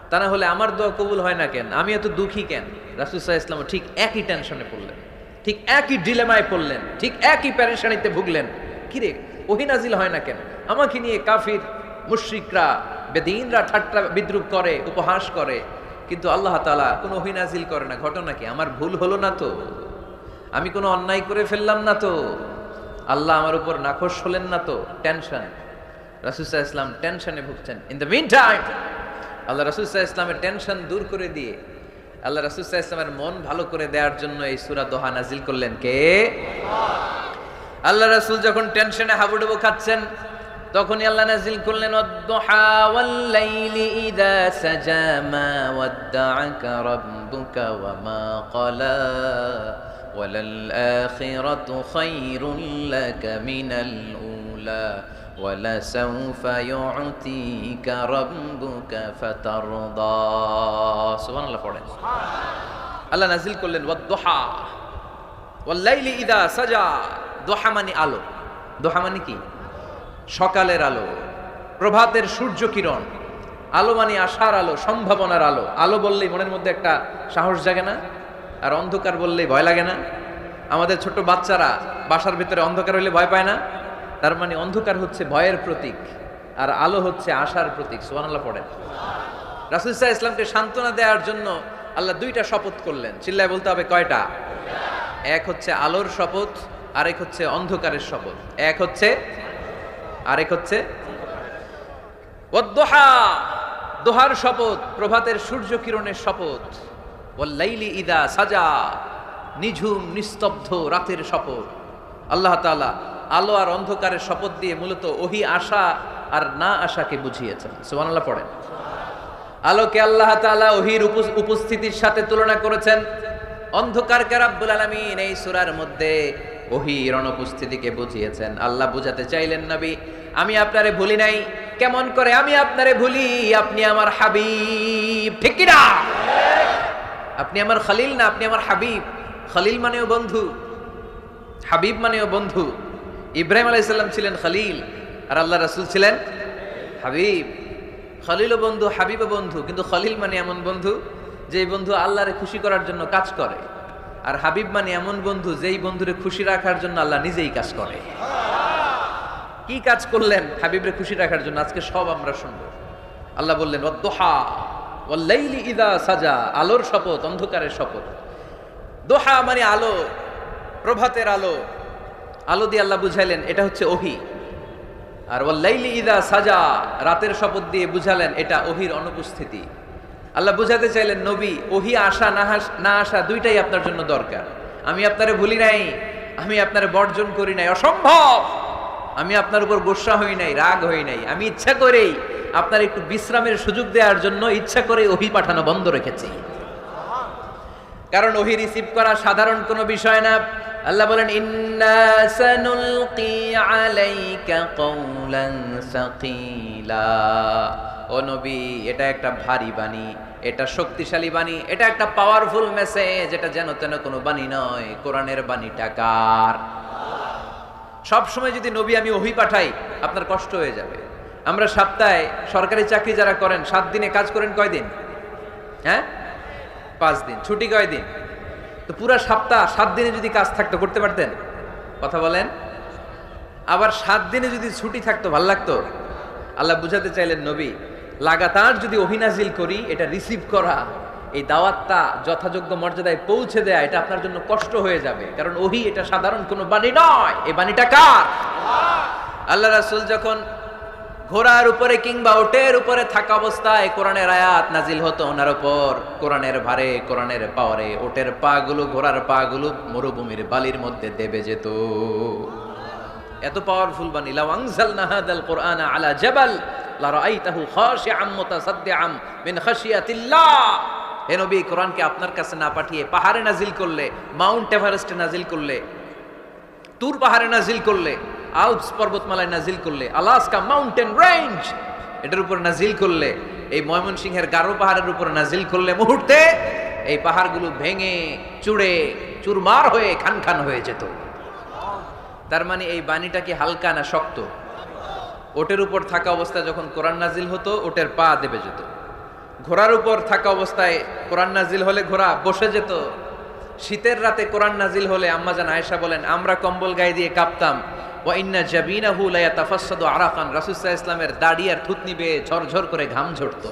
তা না হলে আমার দোয়া কবুল হয় না কেন? আমি এত দুঃখী কেন? রাসূল সাল্লাল্লাহু আলাইহি ওয়াসাল্লাম ঠিক একই টেনশনে পড়লেন, ঠিক একই ডিলেমায় পড়লেন, ঠিক একই পেরেশানিতে ভুগলেন। কিরে, ওহী নাজিল হয় না কেন? আমাকে নিয়ে কাফির মুশরিকরা বেদিনরা ঠাট্টা বিদ্রুপ করে, উপহাস করে, কিন্তু আল্লাহ তাআলা কোনো ওহী নাজিল করে না। ঘটনা কি? আমার ভুল হলো না তো? আমি কোনো অন্যায় করে ফেললাম না তো? আল্লাহ আমার উপর নাখোশ হলেন না তো? টেনশন। রাসূল সাল্লাল্লাহু আলাইহি ওয়াসাল্লাম টেনশনে ভুগছেন। ইন দ্য মিন টাইম আল্লাহ রাসূল সাল্লাল্লাহু আলাইহি ওয়াসাল্লামের টেনশন দূর করে দিয়ে, আল্লাহ রাসূল সাল্লাল্লাহু আলাইহি ওয়াসাল্লামের মন ভালো করে দেওয়ার জন্য এই সূরা দোহা নাজিল করলেন কে? আল্লাহ রাসূল যখন টেনশনে হাবুডুবু খাচ্ছেন, তখনই আল্লাহ নাজিল করলেন ওয়াদ-দুহা ওয়াল-লাইলি ইযা সাজা মা ওয়াদ্দা'আকা রাব্বুকা ওয়া মা ক্বালা ওয়ালাল আখিরাতু খায়রুল লাকা মিনাল উলা ওয়ালাসাউফা ইউ'তিকা রাব্বুকা ফাতারদা। সুবহানাল্লাহ পড়েন। আল্লাহ নাজিল করলেন ওয়াদ-দুহা ওয়াল-লাইলি ইযা সাজা। দোহা মানে আলো। দোহা মানে কি? সকালের আলো, প্রভাতের সূর্য কিরণ। আলো মানে আশার আলো, সম্ভাবনার আলো। আলো বললেই মনের মধ্যে একটা সাহস জাগে না? আর অন্ধকার বললেই ভয় লাগে না? আমাদের ছোট বাচ্চারা বাসার ভিতরে অন্ধকার হইলে ভয় পায় না? তার মানে অন্ধকার হচ্ছে ভয়ের প্রতীক, আর আলো হচ্ছে আশার প্রতীক। সুবহানাল্লাহ পড়েন। রাসূল সাল্লাল্লাহু আলাইহি ওয়াসাল্লামকে সান্ত্বনা দেওয়ার জন্য আল্লাহ দুইটা শপথ করলেন। চিল্লায় বলতে হবে কয়টা? এক হচ্ছে আলোর শপথ, আরেক হচ্ছে অন্ধকারের শপথ। এক হচ্ছে, আরেক হচ্ছে ওয়াদ-দুহা, দোহার শপথ, প্রভাতের সূর্য কিরণের শপথ। ওয়াল-লাইলি ইযা সাজা, নিঝুম নিস্তব্ধ রাতের শপথ। আল্লাহ তাআলা আলো আর অন্ধকারের শপথ দিয়ে মূলত ওহী আশা আর না আশাকে বুঝিয়েছেন। সুবহানাল্লাহ পড়েন। আলোকে আল্লাহ তাআলা ওহীর উপস্থিতির সাথে তুলনা করেছেন, অন্ধকারকে রাব্বুল আলামিন এই সূরার মধ্যে ওহীর অনুপস্থিতিকে বুঝিয়েছেন। আল্লাহ বুঝাতে চাইলেন, নবী আমি আপনারে ভুলি নাই। কেমন করে আমি আপনারে ভুলি? আপনি আমার হাবিব, ঠিক কি না? আপনি আমার খলিল না, আপনি আমার হাবিব। খলিল মানেও বন্ধু, হাবিব মানেও বন্ধু। ইব্রাহিম আলাইহিস সালাম ছিলেন খলিল, আর আল্লাহ রাসূল ছিলেন হাবিব। খলিলও বন্ধু, হাবিবও বন্ধু, কিন্তু খলিল মানে এমন বন্ধু যেই বন্ধু আল্লাহরে খুশি করার জন্য কাজ করে, আর হাবিব মানে এমন বন্ধু যেই বন্ধুরে খুশি রাখার জন্য আল্লাহ নিজেই কাজ করে। কি কাজ করলেন হাবিবরে খুশি রাখার জন্য? আজকে সব আমরা শুনবো। আল্লাহ বললেন ওয়াদ-দুহা ওয়াল-লাইলি ইযা সাজা, আলোর শপথ, অন্ধকারের শপথ। দোহা মানে আলো, প্রভাতের আলো। আলো দিয়ে আল্লাহ বুঝাইলেন এটা হচ্ছে ওহী। আর ওয়াল-লাইলি ইযা সাজা, রাতের শপথ দিয়ে বুঝালেন এটা ওহীর অনুপস্থিতি। আল্লাহ বুঝাতে চাইলেন, নবী ওহী আসা না আসা দুইটাই আপনার জন্য দরকার। আমি আপনারে ভুলি নাই, আমি আপনারে বর্জন করি নাই, অসম্ভব। আমি আপনার উপর গোসা হই নাই, রাগ হই নাই। আমি ইচ্ছা করেই আপনার একটু বিশ্রামের সুযোগ দেওয়ার জন্য ইচ্ছা করে ওহী পাঠানো বন্ধ রেখেছি, কারণ ওহী রিসিভ করা সাধারণ কোনো বিষয় না। আল্লাহ বলেন ইন্না সানুলকি আলাইকা কওলান সাকিলা। ও নবী, এটা একটা ভারী বাণী, এটা শক্তিশালী বাণী, এটা একটা পাওয়ারফুল মেসেজ। এটা যেন তেন কোনো বাণী নয়, কোরআনের বাণীটা কার? সব সময় যদি নবী আমি ওহী পাঠাই, আপনার কষ্ট হয়ে যাবে। আমরা সপ্তাহে সরকারি চাকরি যারা করেন 7 দিনে কাজ করেন কয়দিন? হ্যাঁ, 5 দিন। ছুটি কয়দিন? তো পুরা সপ্তাহ 7 দিনে যদি কাজ থাকতো করতে পারতেন? কথা বলেন। আবার 7 দিনে যদি ছুটি থাকতো ভাল লাগতো? আল্লাহ বুঝাতে চাইলেন, নবী লাগাতার যদি ওহী নাজিল করি, এটা রিসিভ করা, এই দাওয়াতটা যথাযোগ্য মর্যাদায় পৌঁছে দেয়া, এটা আপনার জন্য কষ্ট হয়ে যাবে, কারণ ওহী এটা সাধারণ কোনো বাণী নয়। এই বাণীটা কার? আল্লাহ রাসূল যখন ঘোড়ার উপরে কিংবা ওটের উপরে থাকা অবস্থায় কোরআনের আয়াত নাজিল হতো ওনার উপর, কোরআনের ভারে, কোরআনের পাওয়ারে ওটের পাগুলো, ঘোড়ার পাগুলো মরুভূমির বালির মধ্যে দেবে যেত। এত পাওয়ারফুল বাণী। লাউ আনজালনা হাযাল কুরআনা আলা জাবাল লা রাআইতাহু খাশিআম মুতাসাদ্দিআম মিন খাশিয়াতিল্লাহ। হে নবী, কোরআনকে আপনার কাছে না পাঠিয়ে পাহাড়ে নাজিল করলে, মাউন্ট এভারেস্টে নাজিল করলে, তুর পাহাড়ে নাজিল করলে, আল্পস পর্বতমালায় নাজিল করলে, আলাস্কা মাউন্টেন রেঞ্জ, এটার উপর নাজিল করলে, এই ময়মনসিংহের গারো পাহাড়ের উপর নাজিল করলে মুহূর্তে এই পাহাড়গুলো ভেঙে চুড়ে চুরমার হয়ে খান খান হয়ে যেত। তার মানে এই বাণীটা কি হালকা না শক্ত? ওটের উপর থাকা অবস্থায় যখন কোরআন নাজিল হতো ওটের পা দেবে যেত, ঘোড়ার উপর থাকা অবস্থায় কোরআন নাজিল হলে ঘোড়া বসে যেত। শীতের রাতে কোরআন নাজিল হলে আম্মাজান আয়েশা বলেন আমরা কম্বল গায়ে দিয়ে কাঁপতাম। ওয়া ইন্না জাবিনাহু লা ইয়াতাফাসসাদু আরাকান, রাসূল সাল্লাল্লাহু আলাইহি ওয়াসাল্লামের দাড়ি আর থুতনি বেয়ে ঝরঝর করে ঘাম ঝরতো।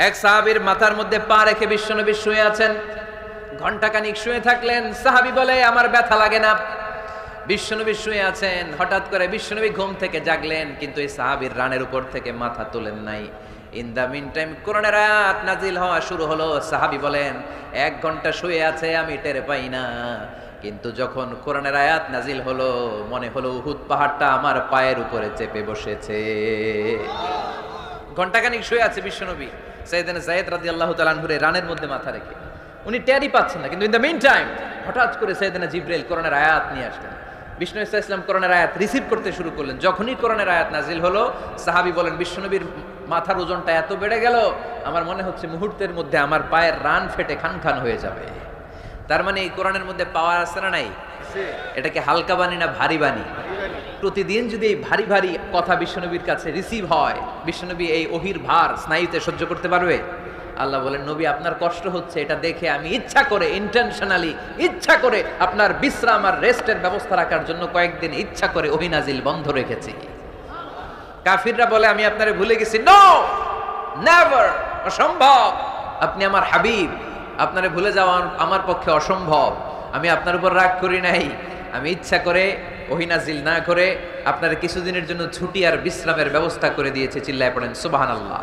এক সাহাবীর মাথার মধ্যে পা রেখে বিশ্বনবী শুয়ে আছেন, ঘন্টাখানিক শুয়ে থাকলেন। সাহাবী বলে আমার ব্যথা লাগে না। বিশ্বনবী শুয়ে আছেন, হঠাৎ করে বিশ্বনবী ঘুম থেকে জাগলেন, কিন্তু এই সাহাবীর রানের উপর থেকে মাথা তোলেন নাই। ইন দা মিন টাইম কোরআনের আয়াত নাজিল হওয়া শুরু হলো। সাহাবী বলেন 1 ঘন্টা শুয়ে আছে আমি টের পাই না, কিন্তু যখন কোরআনের আয়াত নাজিল হলো মনে হলো উহুদ পাহাড়টা আমার পায়ের উপরে চেপে বসেছে। ঘন্টাখানিক শুয়ে আছে বিশ্বনবী সাইয়েদনা যায়েদ রাদিয়াল্লাহু তাআলা আনহুর রানের মধ্যে মাথা রেখে, উনি টেরই পাচ্ছেন না। কিন্তু ইন দা মিন টাইম হঠাৎ করে সাইয়েদনা জিবরাইল কোরআনের আয়াত নিয়ে আসলেন। বিষ্ণু ইসা ইসলাম কোরআনের আয়াত রিসিভ করতে শুরু করলেন। যখনই কোরআনের আয়াত নাজিল হলো সাহাবী বলেন বিশ্বনবীর মাথার ওজনটা এত বেড়ে গেল আমার মনে হচ্ছে মুহূর্তের মধ্যে আমার পায়ের রান ফেটে খান খান হয়ে যাবে। তার মানে এই কোরআনের মধ্যে পাওয়ার আছে না নাই? এটাকে হালকা বাণী না ভারী বাণী? প্রতিদিন যদি এই ভারী ভারী কথা বিশ্বনবীর কাছে রিসিভ হয়, বিশ্বনবী এই ওহির ভার স্নায়ুতে সহ্য করতে পারবে? আল্লাহ বলেন নবী আপনার কষ্ট হচ্ছে এটা দেখে আমি ইচ্ছা করে ইন্টেনশনালি ইচ্ছা করে আপনার বিশ্রাম আর রেস্টের ব্যবস্থা রাখার জন্য কয়েকদিন ইচ্ছা করে ওহী নাজিল বন্ধ রেখেছি। কাফিররা বলে আমি আপনারে ভুলে গেছি। নো, নেভার, অসম্ভব। আপনি আমার হাবিব, আপনারে ভুলে যাওয়া আমার পক্ষে অসম্ভব। আমি আপনার উপর রাগ করি নাই, আমি ইচ্ছা করে ওহী নাজিল না করে আপনার কিছুদিনের জন্য ছুটি আর বিশ্রামের ব্যবস্থা করে দিয়েছি। চিল্লায় পড়েন সুবহানাল্লাহ।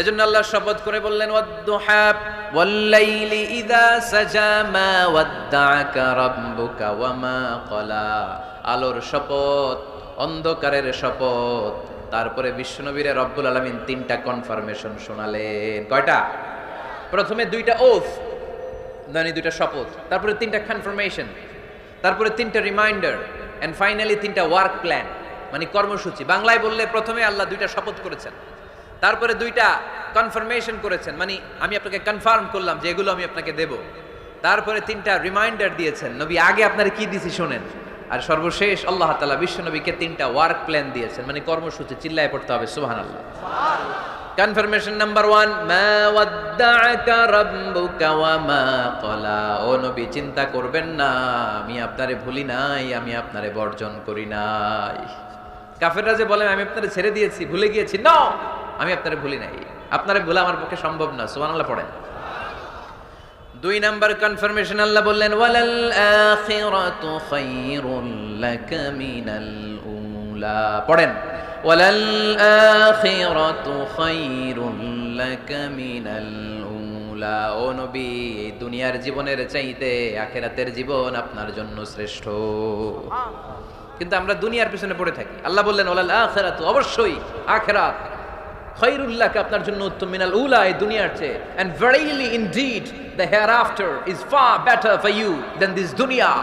এজন্য আল্লাহ শপথ করে বললেন ওয়াদ-দুহা ওয়াল-লাইলি ইযা সাজা মা ওয়াদ্দাআকা রাব্বুকা ওয়া মা ক্বালা। আলোর শপথ, অন্ধকারের শপথ। তারপরে বিশ্বনবীরে রব্বুল আলামিন 3টা কনফার্মেশন শোনালেন। কয়টা? প্রথমে 2টা ওথ, মানে 2টা শপথ, তারপরে 3টা কনফার্মেশন, তারপরে 3টা রিমাইন্ডার, এন্ড ফাইনালি 3টা ওয়ার্ক প্ল্যান, মানে কর্মসূচি। বাংলায় বললে প্রথমে আল্লাহ 2টা শপথ করেছেন, তারপরে 2টা কনফার্মেশন করেছেন, মানে আমি আপনাকে কনফার্ম করলাম যে এগুলো আমি আপনাকে দেব। তারপরে 3টা রিমাইন্ডার দিয়েছেন, নবী আগে আপনারা কি দিছি শোনেন। আর সর্বশেষ আল্লাহ তাআলা বিশ্বনবীকে 3টা ওয়ার্ক প্ল্যান দিয়েছেন, মানে কর্মসূচি। চিল্লায় পড়তে হবে সুবহানাল্লাহ। কনফার্মেশন নাম্বার 1, মা ওয়াদ্দাআকা রাব্বুকা ওয়া মা ক্বালা। ও নবী চিন্তা করবেন না, আমি আপনারে ভুলি নাই, আমি আপনারে বর্জন করি নাই। কাফেররা যে বলে আমি আপনারে ছেড়ে দিয়েছি, ভুলে গিয়েছি, নো, আমি আপনারে ভুলি নাই, আপনারে ভোলা আমার পক্ষে সম্ভব না। সুবহানাল্লাহ পড়েন। 2 নাম্বার কনফার্মেশন আল্লাহ বললেন ওয়ালাল আখিরাতু খায়রুল লাকা মিনাল উলা। পড়েন ওয়ালাল আখিরাতু খায়রুল লাকা মিনাল উলা। ও নবী দুনিয়ার জীবনের চাইতে আখিরাতের জীবন আপনার জন্য শ্রেষ্ঠ। কিন্তু আমরা দুনিয়ার পিছনে পড়ে থাকি। আল্লাহ বললেন ওয়ালাল আখিরাতু, অবশ্যই আখিরাত, খায়রুল লাকা আপনার জন্য উত্তম, মিনাল উলা, এই দুনিয়ার চেয়ে, and verily indeed the hereafter is far better for you than this dunya.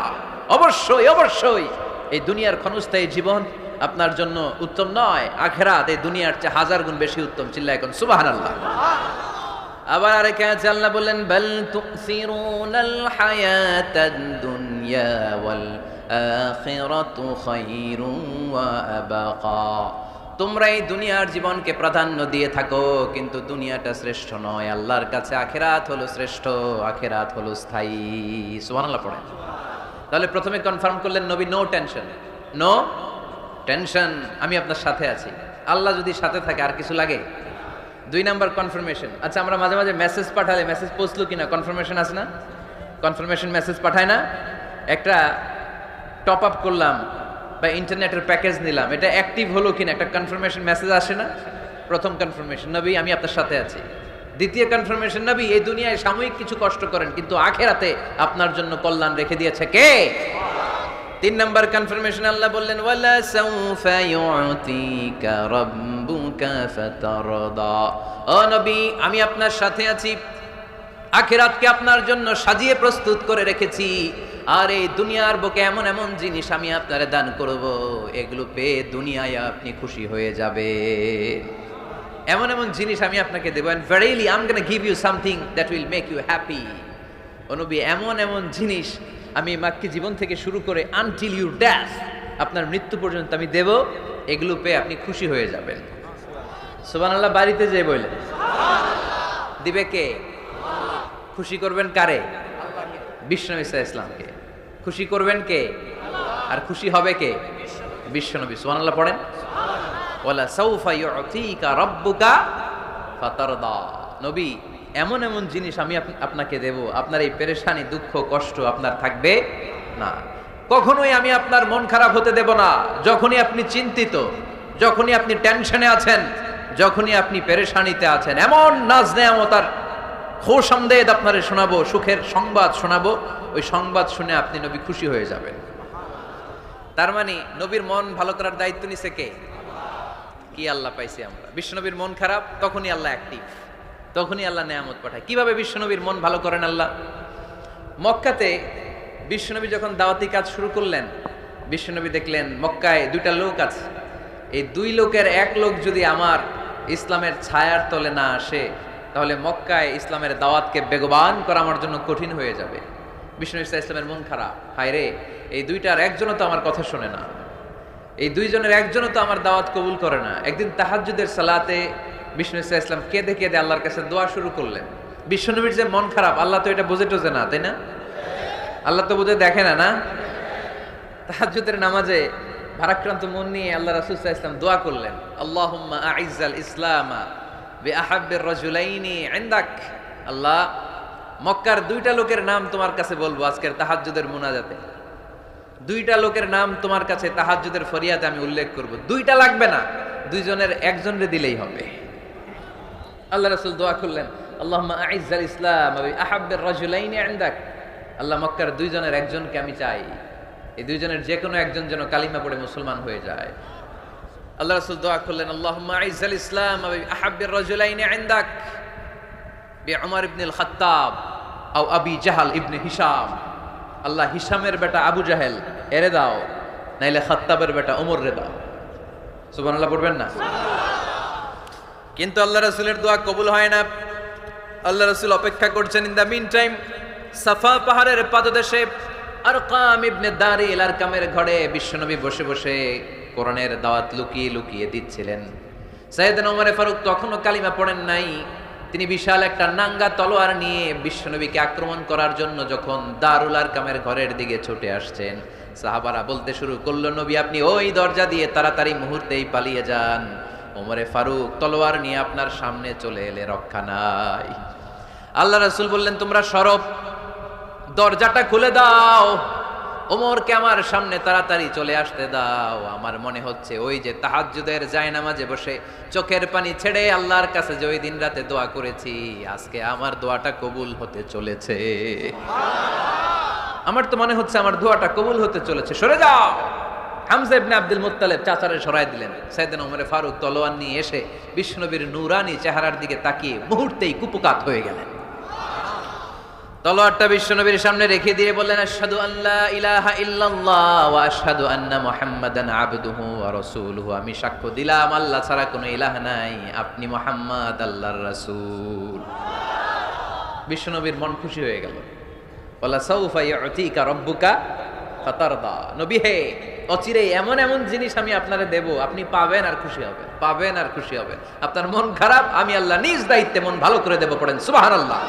অবশ্যই অবশ্যই এই দুনিয়ার ক্ষণস্থায়ী জীবন আপনার জন্য উত্তম নয়, আখিরাত এই দুনিয়ার চেয়ে 1000 গুণ বেশি উত্তম। চিল্লায় এখন সুবহানাল্লাহ। আবার আরেক আয়াতে আল্লাহ বললেন বাল তুসিরুনাল হায়াতাদ দুনিয়া ওয়াল আখিরাতু খায়রুন ওয়া আবাকা। তোমরা এই দুনিয়ার জীবনকে প্রাধান্য দিয়ে থাকো, কিন্তু দুনিয়াটা শ্রেষ্ঠ নয়, আল্লাহর কাছে আখিরাত হলো শ্রেষ্ঠ, আখিরাত হলো স্থায়ী। সুবহানাল্লাহ পড়েন। তাহলে প্রথমে কনফার্ম করলেন নবী নো টেনশন, নো টেনশন, আমি আপনার সাথে আছি। আল্লাহ যদি সাথে থাকে আর কিছু লাগে? 2 নাম্বার কনফার্মেশন। আচ্ছা আমরা মাঝে মাঝে মেসেজ পাঠালে মেসেজ পৌঁছলো কিনা কনফার্মেশন আছে না? কনফার্মেশন মেসেজ পাঠায় না? একটা টপ আপ করলাম বা ইন্টারনেটের প্যাকেজ নিলাম, এটা অ্যাক্টিভ হলো কিনা একটা কনফার্মেশন মেসেজ আসে না? প্রথম কনফার্মেশন নবী আমি আপনার সাথে আছি। দ্বিতীয় কনফার্মেশন নবী এই দুনিয়ায় সাময়িক কিছু কষ্ট করেন, কিন্তু আখিরাতে আপনার জন্য কল্যাণ রেখে দিয়েছে কে? 3 নাম্বার কনফার্মেশন আল্লাহ বললেন ওয়ালা সাউফা ইউতিকা রাব্বুকা ফাতারদা। ও নবী আমি আপনার সাথে আছি, আখিরাতকে আপনার জন্য সাজিয়ে প্রস্তুত করে রেখেছি, আর এই দুনিয়ার বুকে এমন এমন জিনিস আমি আপনারে দান করব, এগুলো পেয়ে দুনিয়ায় আপনি খুশি হয়ে যাবে। এমন এমন জিনিস আমি আপনাকে দেব, and verily I'm going to give you something that will make you happy. ও নবী, এমন এমন জিনিস আমি মাক্কি জীবন থেকে শুরু করে until you death, আপনার মৃত্যু পর্যন্ত আমি দেব, এগুলো পেয়ে আপনি খুশি হয়ে যাবেন। সুবহানাল্লাহ। বাড়িতে যেয়ে বললেন দিবে কে? খুশি করবেন কারে? বিশ্বনবী সাল্লাল্লাহু আলাইহি ওয়াসাল্লামকে। খুশি করবেন কে? আর খুশি হবে কে? বিশ্বনবী। সুবহানাল্লাহ পড়েন। ওয়ালা সাউফা ইউতিকা রাব্বুকা ফাতারদা। নবী, এমন এমন জিনিস আমি আপনাকে দেব, আপনার এই পেরেশানি, দুঃখ, কষ্ট আপনার থাকবে না। কখনোই আমি আপনার মন খারাপ হতে দেব না। যখনই আপনি চিন্তিত, যখনই আপনি টেনশনে আছেন, যখনই আপনি পেরেশানিতে আছেন, এমন নাজ নেয়ামতার খোশামদেদ আপনারে শোনাবো, সুখের সংবাদ শোনাবো, ওই সংবাদ শুনে আপনি নবী খুশি হয়ে যাবেন। তার মানে নবীর মন ভালো করার দায়িত্ব নিছে কে? কি আল্লাহ পাইছি আমরা। বিশ্বনবীর মন খারাপ, তখনই আল্লাহ অ্যাক্টিভ, তখনই আল্লাহ নেয়ামত পাঠায়। কিভাবে বিশ্বনবীর মন ভালো করেন আল্লাহ? মক্কাতে বিশ্বনবী যখন দাওয়াতি কাজ শুরু করলেন, বিশ্বনবী দেখলেন মক্কায় দুইটা লোক আছে, এই দুই লোকের এক লোক যদি আমার ইসলামের ছায়ার তলে না আসে, তাহলে মক্কায় ইসলামের দাওয়াতকে বেগবান করা আমার জন্য কঠিন হয়ে যাবে। বিষ্ণু ইসলামের মন খারাপ, হায় রে, এই দুইটার একজনও তো আমার কথা শোনে না, এই দুইজনের একজনও তো আমার দাওয়াত কবুল করে না। একদিন তাহাজ্জুদের সালাতে বিষ্ণু ইসলাম কেঁদে কেঁদে আল্লাহর কাছে দোয়া শুরু করলেন। বিশ্বনবীর যে মন খারাপ, আল্লাহ তো এটা বুঝে টোঝে না, তাই না? আল্লাহ তো বুঝে দেখে না, না? তাহাজ্জুদের নামাজে ভারাক্রান্ত মন নিয়ে আল্লাহ রাসূল সাল্লাল্লাহু আলাইহি ওয়াসাল্লাম দোয়া করলেন, আল্লাহুম্মা আইজ্জাল ইসলামা বিআহাব্বির রাজুলাইনি ইনদাক। আল্লাহ, মক্কার দুইটা লোকের নাম তোমার কাছে বলবো আজকের তাহাজ্জুদের মুনাজাতে, দুইটা লোকের নাম তোমার কাছে তাহাজ্জুদের ফরিয়াদে আমি উল্লেখ করব। দুইটা লাগবে না, দুইজনের একজনরে দিলেই হবে। আল্লাহ রাসূল দোয়া করলেন, আল্লাহুম্মা আইজ্জাল ইসলামা বিআহাব্বির রাজুলাইনি ইনদাক। আল্লাহ, মক্কার দুইজনের একজনকে আমি চাই, এই দুইজনের যে কোনো একজন যেন কালিমা পড়ে মুসলমান হয়ে যায়। আল্লাহ রাসূল দোয়া করলেন, আল্লাহুম্মা আইজ্জাল ইসলাম বিআহাব্বির রাজুলাইনি ইনদাক বিউমর ইবনুল খাত্তাব আও আবি জাহল ইবনে হিশাম। আল্লাহ, হিশামের বেটা আবু জাহেল এরে দাও, নাইলে খাত্তাবের বেটা ওমর রে দাও। সুবহানাল্লাহ পড়বেন না? কিন্তু আল্লাহ রাসূলের দোয়া কবুল হয় না। আল্লাহ রাসূল অপেক্ষা করছেন। ইন দা মিন টাইম সাফা পাহাড়ের পাদদেশে আরকাম ইবনে দারিল আরকামের ঘরে বিশ্বনবী বসে বসে কোরআনের দাওয়াত লুকিয়ে লুকিয়ে দিচ্ছিলেন। সাইয়েদনা ওমর ফারুক তখনও কালিমা পড়েন নাই। তিনি বিশাল একটা নাঙ্গা তলোয়ার নিয়ে বিশ্বনবীকে আক্রমণ করার জন্য যখন দারুল আরকামের ঘরের দিকে ছুটে আসছেন, সাহাবারা বলতে শুরু করলো, নবী আপনি ওই দরজা দিয়ে তাড়াতাড়ি মুহূর্তেই পালিয়ে যান, ওমরে ফারুক তলোয়ার নিয়ে আপনার সামনে চলে এলে রক্ষা নাই। আল্লাহ রাসূল বললেন, তোমরা সরব, দরজাটা খুলে দাও, ওমরকে আমার সামনে তাড়াতাড়ি চলে আসতে দাও। আমার মনে হচ্ছে ওই যে তাহাজ্জুদের জায়নামাজে বসে চোখের পানি ছেড়ে আল্লাহর কাছে যে ওই দিন রাতে দোয়া করেছি, আজকে আমার দোয়াটা কবুল হতে চলেছে। আমার তো মনে হচ্ছে আমার দোয়াটা কবুল হতে চলেছে, সরে যাও। হামজা ইবনে আব্দুল মুত্তালিব চাচারে সরাই দিলেন। সাইয়েদনা ওমর ফারুক তলোয়ার নিয়ে এসে বিশ্বনবীর নূরানি চেহারার দিকে তাকিয়ে মুহূর্তেই কুপকাত হয়ে গেলেন। তলোয়ারটা বিশ্বনবীর সামনে রেখে দিয়ে বললেন, আশহাদু আল্লা ইলাহা ইল্লাল্লাহ ওয়া আশহাদু আন্না মুহাম্মাদান আবদুহু ওয়া রাসূলুহু। আমি সাক্ষ্য দিলাম আল্লাহ ছাড়া কোনো ইলাহ নাই, আপনি মুহাম্মদ আল্লাহর রাসূল। বিশ্বনবীর মন খুশি হয়ে গেল। ওয়ালা সাউফা ইউতিকা রাব্বুকা ফাতারদা। নবী হে, অচিরেই এমন এমন জিনিস আমি আপনারে দেব, আপনি পাবেন আর খুশি হবেন, পাবেন আর খুশি হবেন। আপনার মন খারাপ, আমি আল্লাহ নিজ দায়িত্বে মন ভালো করে দেব। পড়েন সুবহানাল্লাহ।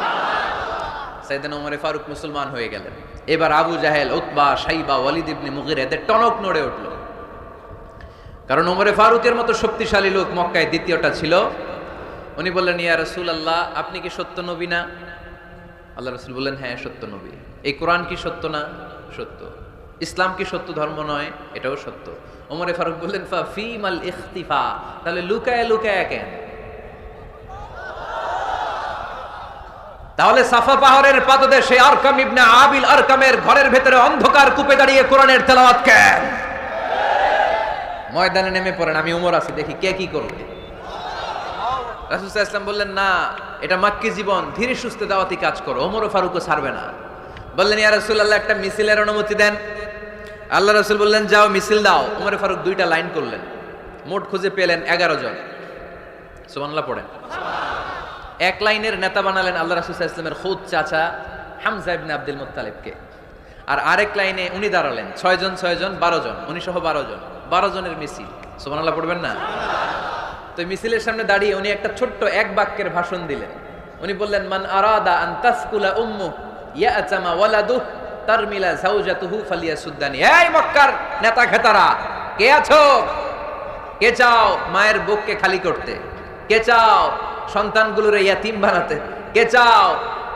সাইয়েদনা ওমর ফারুক মুসলমান হয়ে গেলেন। এবার আবু জাহেল, উতবা, শাইবা, ওয়ালিদ ইবনে মুগিরা এদের টনক নড়ে উঠল। কারণ ওমর ফারুকের মতো শক্তিশালী লোক মক্কায় দ্বিতীয়টা ছিল। উনি বললেন, ইয়া রাসূলুল্লাহ, আপনি কি সত্য নবী না? আল্লাহ রাসূল বললেন, হ্যাঁ সত্য নবী। এই কোরআন কি সত্য না? সত্য। ইসলাম কি সত্য ধর্ম নয়? এটাও সত্য। ওমর ফারুক বললেন, ফা ফিমাল ইখতিফা, তাহলে লুকায় লুকায় কেন? তাহলে সাফা পাহাড়ের পাদদেশে আরকাম ইবনে আবিল আরকামের ঘরের ভেতরে অন্ধকার কূপে দাঁড়িয়ে কোরআনের তেলাওয়াত কেন? ময়দানে নেমে পড়েন, আমি উমর আছি, দেখি কে কি করবে। রাসূল সাল্লাল্লাহু আলাইহি ওয়াসাল্লাম বললেন, না, এটা মাক্কি জীবন, ধীরে সুস্থে দাওয়াতি কাজ করো। ওমর ফারুকও ছাড়বে না। বললেন, ইয়া রাসূলুল্লাহ, একটা মিছিলের অনুমতি দেন। আল্লাহ রাসূল বললেন, যাও মিছিল দাও। ওমর ফারুক 2টা লাইন করলেন, মোট খুঁজে পেলেন 11 জন। সুবহানাল্লাহ পড়েন। এক লাইনের নেতা বানালেন আল্লাহ রাসূল সাল্লাল্লাহু আলাইহি ওয়াসাল্লামের খুদ চাচা হামজা ইবনে আব্দুল মুত্তালিবকে। আর আরেক লাইনে উনি দাঁড়ালেন, 6 জন 12 জন, উনি সহ 12 জনের মিছিল। সুবহানাল্লাহ পড়বেন না? তো মিছিলের সামনে দাঁড়িয়ে উনি একটা ছোট্ট এক বাক্যের ভাষণ দিলেন। উনি বললেন, মান আরাদা আন তাসকুলা উম্মু ইয়াতামা ওয়ালাদু তারমিলা যাওজাতুহু ফালিয়াসুদ্দানি। এই মক্কার নেতা খেতারা, কে আছো? কে চাও মায়ের বুককে খালি করতে? কে চাও সন্তানগুলোরে ইয়াতিম বানাতে? কে চাও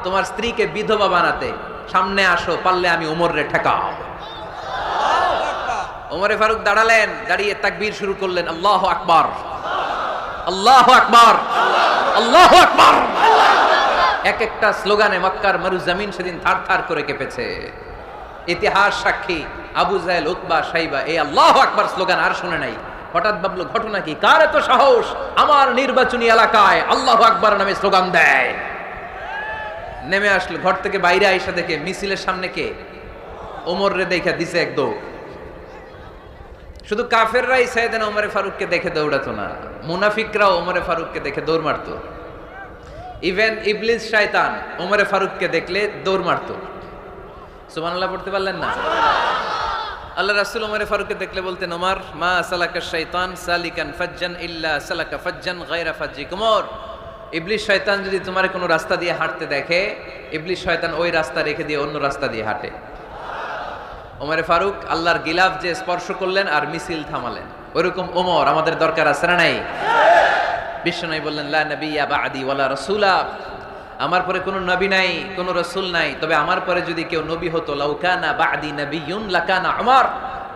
তোমার স্ত্রীকে বিধবা বানাতে? সামনে আসো, পারলে আমি ওমরে ঠেকাও। ওমরে ফারুক দাঁড়ালেন, দাঁড়িয়ে তাকবীর শুরু করলেন, আল্লাহু আকবার, আল্লাহু আকবার, আল্লাহু আকবার। এক একটা স্লোগানে মক্কার মরুজমিন সেদিন থারথার করে কেঁপেছে। ইতিহাস সাক্ষী, আবু জাহেল, উতবা, শাইবা এই আল্লাহু আকবার স্লোগান আর শুনে নাই। হঠাৎ ভাবলো, ঘটনা কি? কার এত সাহস আমার নির্বাচনী এলাকায় আল্লাহু আকবার নামে স্লোগান দেয়? নেমে আসলো, ঘর থেকে বাইরে আইসা দেখে মিছিলের সামনে কে? ওমর রে দেখা দিছে এক দৌড়। শুধু কাফেররাই সাইয়েদনা ওমরে ফারুককে দেখে দৌড়াতো না, মুনাফিকরাও ওমরে ফারুককে দেখে দৌড় মারতো। ইভেন ইবলিস শয়তান ওমরে ফারুককে দেখলে দৌড় মারতো। সুবহানাল্লাহ পড়তে পারলেন না? আল্লাহ রাসূল ওমরে ফারুককে দেখলে বলতেন, ওমর মা সালাকা শাইতান সালিকান ফাজ্জান ইল্লা সালাকা ফাজ্জান গায়রা ফাজ্জিকুম। ওমর, ইবলিস শয়তান যদি তোমার কোনো রাস্তা দিয়ে হাঁটতে দেখে, ইবলিস শয়তান ওই রাস্তা রেখে দিয়ে অন্য রাস্তা দিয়ে হাঁটে। ওমরে ফারুক আল্লাহর গিলাফ যে স্পর্শ করলেন আর মিছিল থামালেন, ওইরকম ওমর আমাদের দরকার আছে না নাই? বিশ্বনবী বললেন, লা নাবিয়্যা বা'দি ওয়ালা রাসূলা, আমার পরে কোনো নবী নাই, কোনো রাসূল নাই, তবে আমার পরে যদি কেউ নবী হতো, লাউ কানা বা'দি নাবিয়্যুন লাকানা উমর,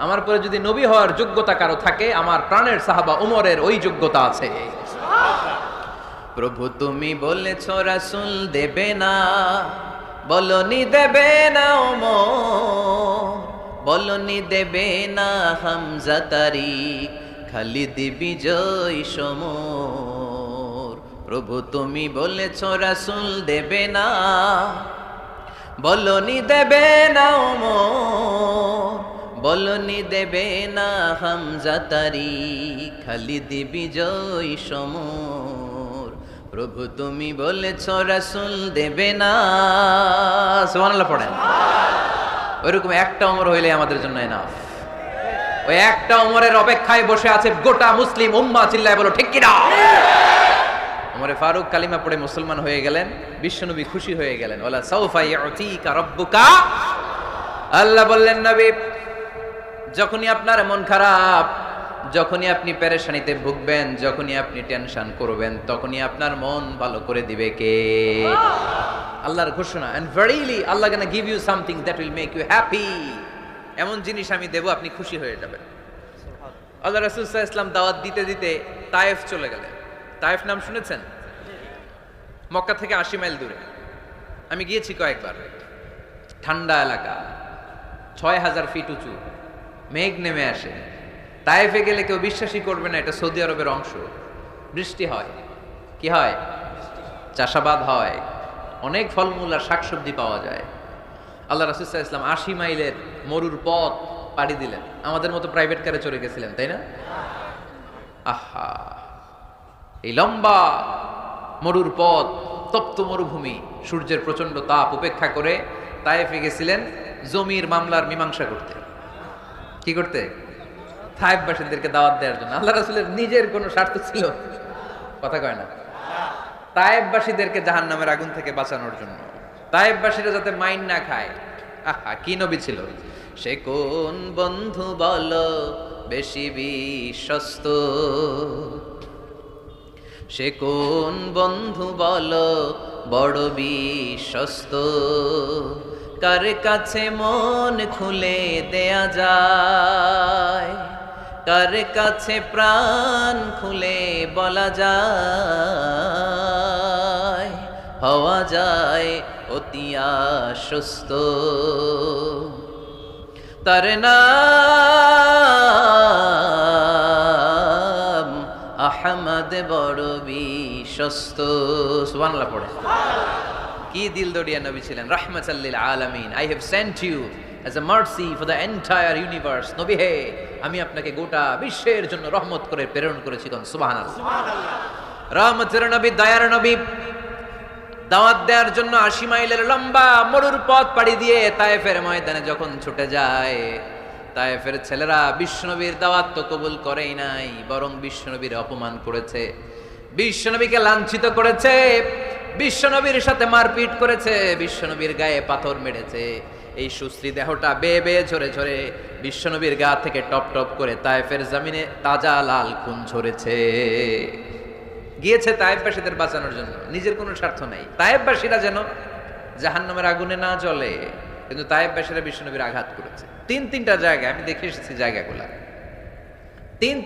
আমার পরে যদি নবী হওয়ার যোগ্যতা কারো থাকে, আমার প্রাণের সাহাবা উমরের ওই যোগ্যতা আছে। প্রভু তুমি বলেছ রাসূল দেবে না, বলনি দেবে না ওমর, বলনি দেবে না হামজা তারিক, খালিদ বিজয় সমর। প্রভু তুমি বলেছ রাসূল দেবে না, বলনি দেবে না ওমর, বলনি দেবে না হামজা তারিক, খালিদ বিজয় সমর। প্রভু তুমি বলেছ রাসূল দেবে না। সুবহানাল্লাহ পড়েন। ওইরকম একটা ওমর হইলে আমাদের জন্য এনাফ। ওই একটা ওমরের অপেক্ষায় বসে আছে গোটা মুসলিম উম্মাহ। চিল্লায় বলো ঠিক কিনা? ওমরে ফারুক কালিমা পড়ে মুসলমান হয়ে গেলেন, বিশ্বনবী খুশি হয়ে গেলেন। ওয়ালা সাউফা ইউতিকা রাব্বুকা, আল্লাহ বললেন, নবী যখনই আপনার মন খারাপ, যখনই আপনি পেরেশানিতে ভুগবেন, যখনই আপনি টেনশন করবেন, তখনই আপনার মন ভালো করে দিবে কে? আল্লাহর ঘোষণা, and verily Allah gonna give you something that will make you happy, এমন জিনিস আমি দেব, আপনি খুশি হয়ে যাবেন। আল্লাহ রাসূল সাল্লাল্লাহু আলাইহি ওয়াসাল্লাম দাওয়াত দিতে দিতে তায়েফ চলে গেলেন। তায়েফ নাম শুনেছেন? মক্কা থেকে 80 মাইল দূরে। আমি গিয়েছি কয়েকবার। ঠান্ডা এলাকা, 6000 ফিট উঁচু, মেঘ নেমে আসে। তায়েফে গেলে কেউ বিশ্বাসই করবে না এটা সৌদি আরবের অংশ। বৃষ্টি হয়, কি হয়? চাষাবাদ হয়, অনেক ফলমূল আর শাকসবজি পাওয়া যায়। আল্লাহ রাসূল সাল্লাল্লাহু আলাইহি ওয়াসাল্লাম 80 মাইলের মরুর পথ পাড়ি দিলেন। আমাদের মতো প্রাইভেট কারে চড়ে গেছিলেন, তাই না? আহা, এই লম্বা মরুর পথ, তপ্ত মরুভূমি, সূর্যের প্রচন্ড তাপ উপেক্ষা করে তায়েফে গেছিলেন জমির মামলার মীমাংসা করতে। কি করতে? তায়েফবাসীদেরকে দাওয়াত দেওয়ার জন্য। আল্লাহ রাসূলের নিজের কোনো স্বার্থ ছিল? কথা কয় না। তায়েফবাসীদেরকে জাহান্নামের আগুন থেকে বাঁচানোর জন্য, তায়েফবাসীরা যাতে মাইন না খায়। আহা, কি নবী ছিল! সে কোন বন্ধু বলো বেশি বিশ্বস্ত, সে কোন বন্ধু বলো বড় বিশ্বস্ত, কার কাছে মন খুলে দেয়া যায়, কার কাছে প্রাণ খুলে বলা যায়, হওয়া যায় অতি আশ্বস্ত। তার নাম আহমদ, বড় বিশ্বস্ত। সুবহানাল্লাহ পড়ে। কি দিলদরিয়া নবী ছিলেন, রাহমাতাল লিল আলামিন। I have sent you as a mercy for the entire universe. নবী হে, আমি আপনাকে গোটা বিশ্বের জন্য রহমত করে প্রেরণ করেছি। কোন সুবহানাল্লাহ। রহমতের নবী, দয়ার নবী, দাওয়াত দেওয়ার জন্য 80 মাইলের লম্বা মরুর পথ পাড়ি দিয়ে তায়েফের ময়দানে যখন ছুটে যায়, তায়েফের ছেলেরা বিশ্বনবীর দাওয়াত তো কবুল করেই নাই, বরং বিশ্বনবীর অপমান করেছে, বিশ্বনবীকে লাঞ্ছিত করেছে, বিশ্বনবীর সাথে মারপিট করেছে, বিশ্বনবীর গায়ে পাথর মেরেছে। এই সুশ্রী দেহটা বেয়ে বেয়ে ঝরে ঝরে বিশ্বনবীর গা থেকে টপ টপ করে তায়েফের জমিনে তাজা লাল খুন ঝরেছে। গিয়েছে তায়েফবাসীদের বাঁচানোর জন্য, নিজের কোনো স্বার্থ নাই। তায়েফবাসীরা যেন জাহান্নামের আগুনে না জ্বলে, কিন্তু তায়েফবাসীরা বিশ্বনবীর আঘাত করেছে। তিনটা জায়গায় আমি দেখে এসেছি, জায়গাগুলা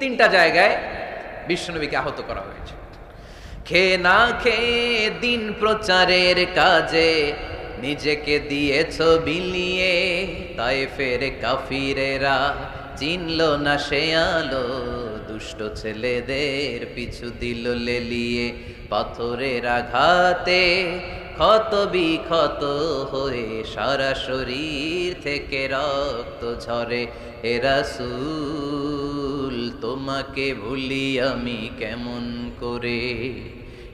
তিনটা জায়গায় বিশ্বনবীকে আহত করা হয়েছে। খেয়ে না খেয়ে দিন প্রচারের কাজে নিজেকে দিয়েছ বিলিয়ে, তায়েফের কাফিরেরা চিনল না সে আলো, দুষ্ট ছেলেদের পিছু দিল লেলিয়ে, পাথরের আঘাতে ক্ষত বিক্ষত হয়ে সারা শরীর থেকে রক্ত ঝরে। হে রাসূল তোমাকে ভুলি আমি কেমন করে,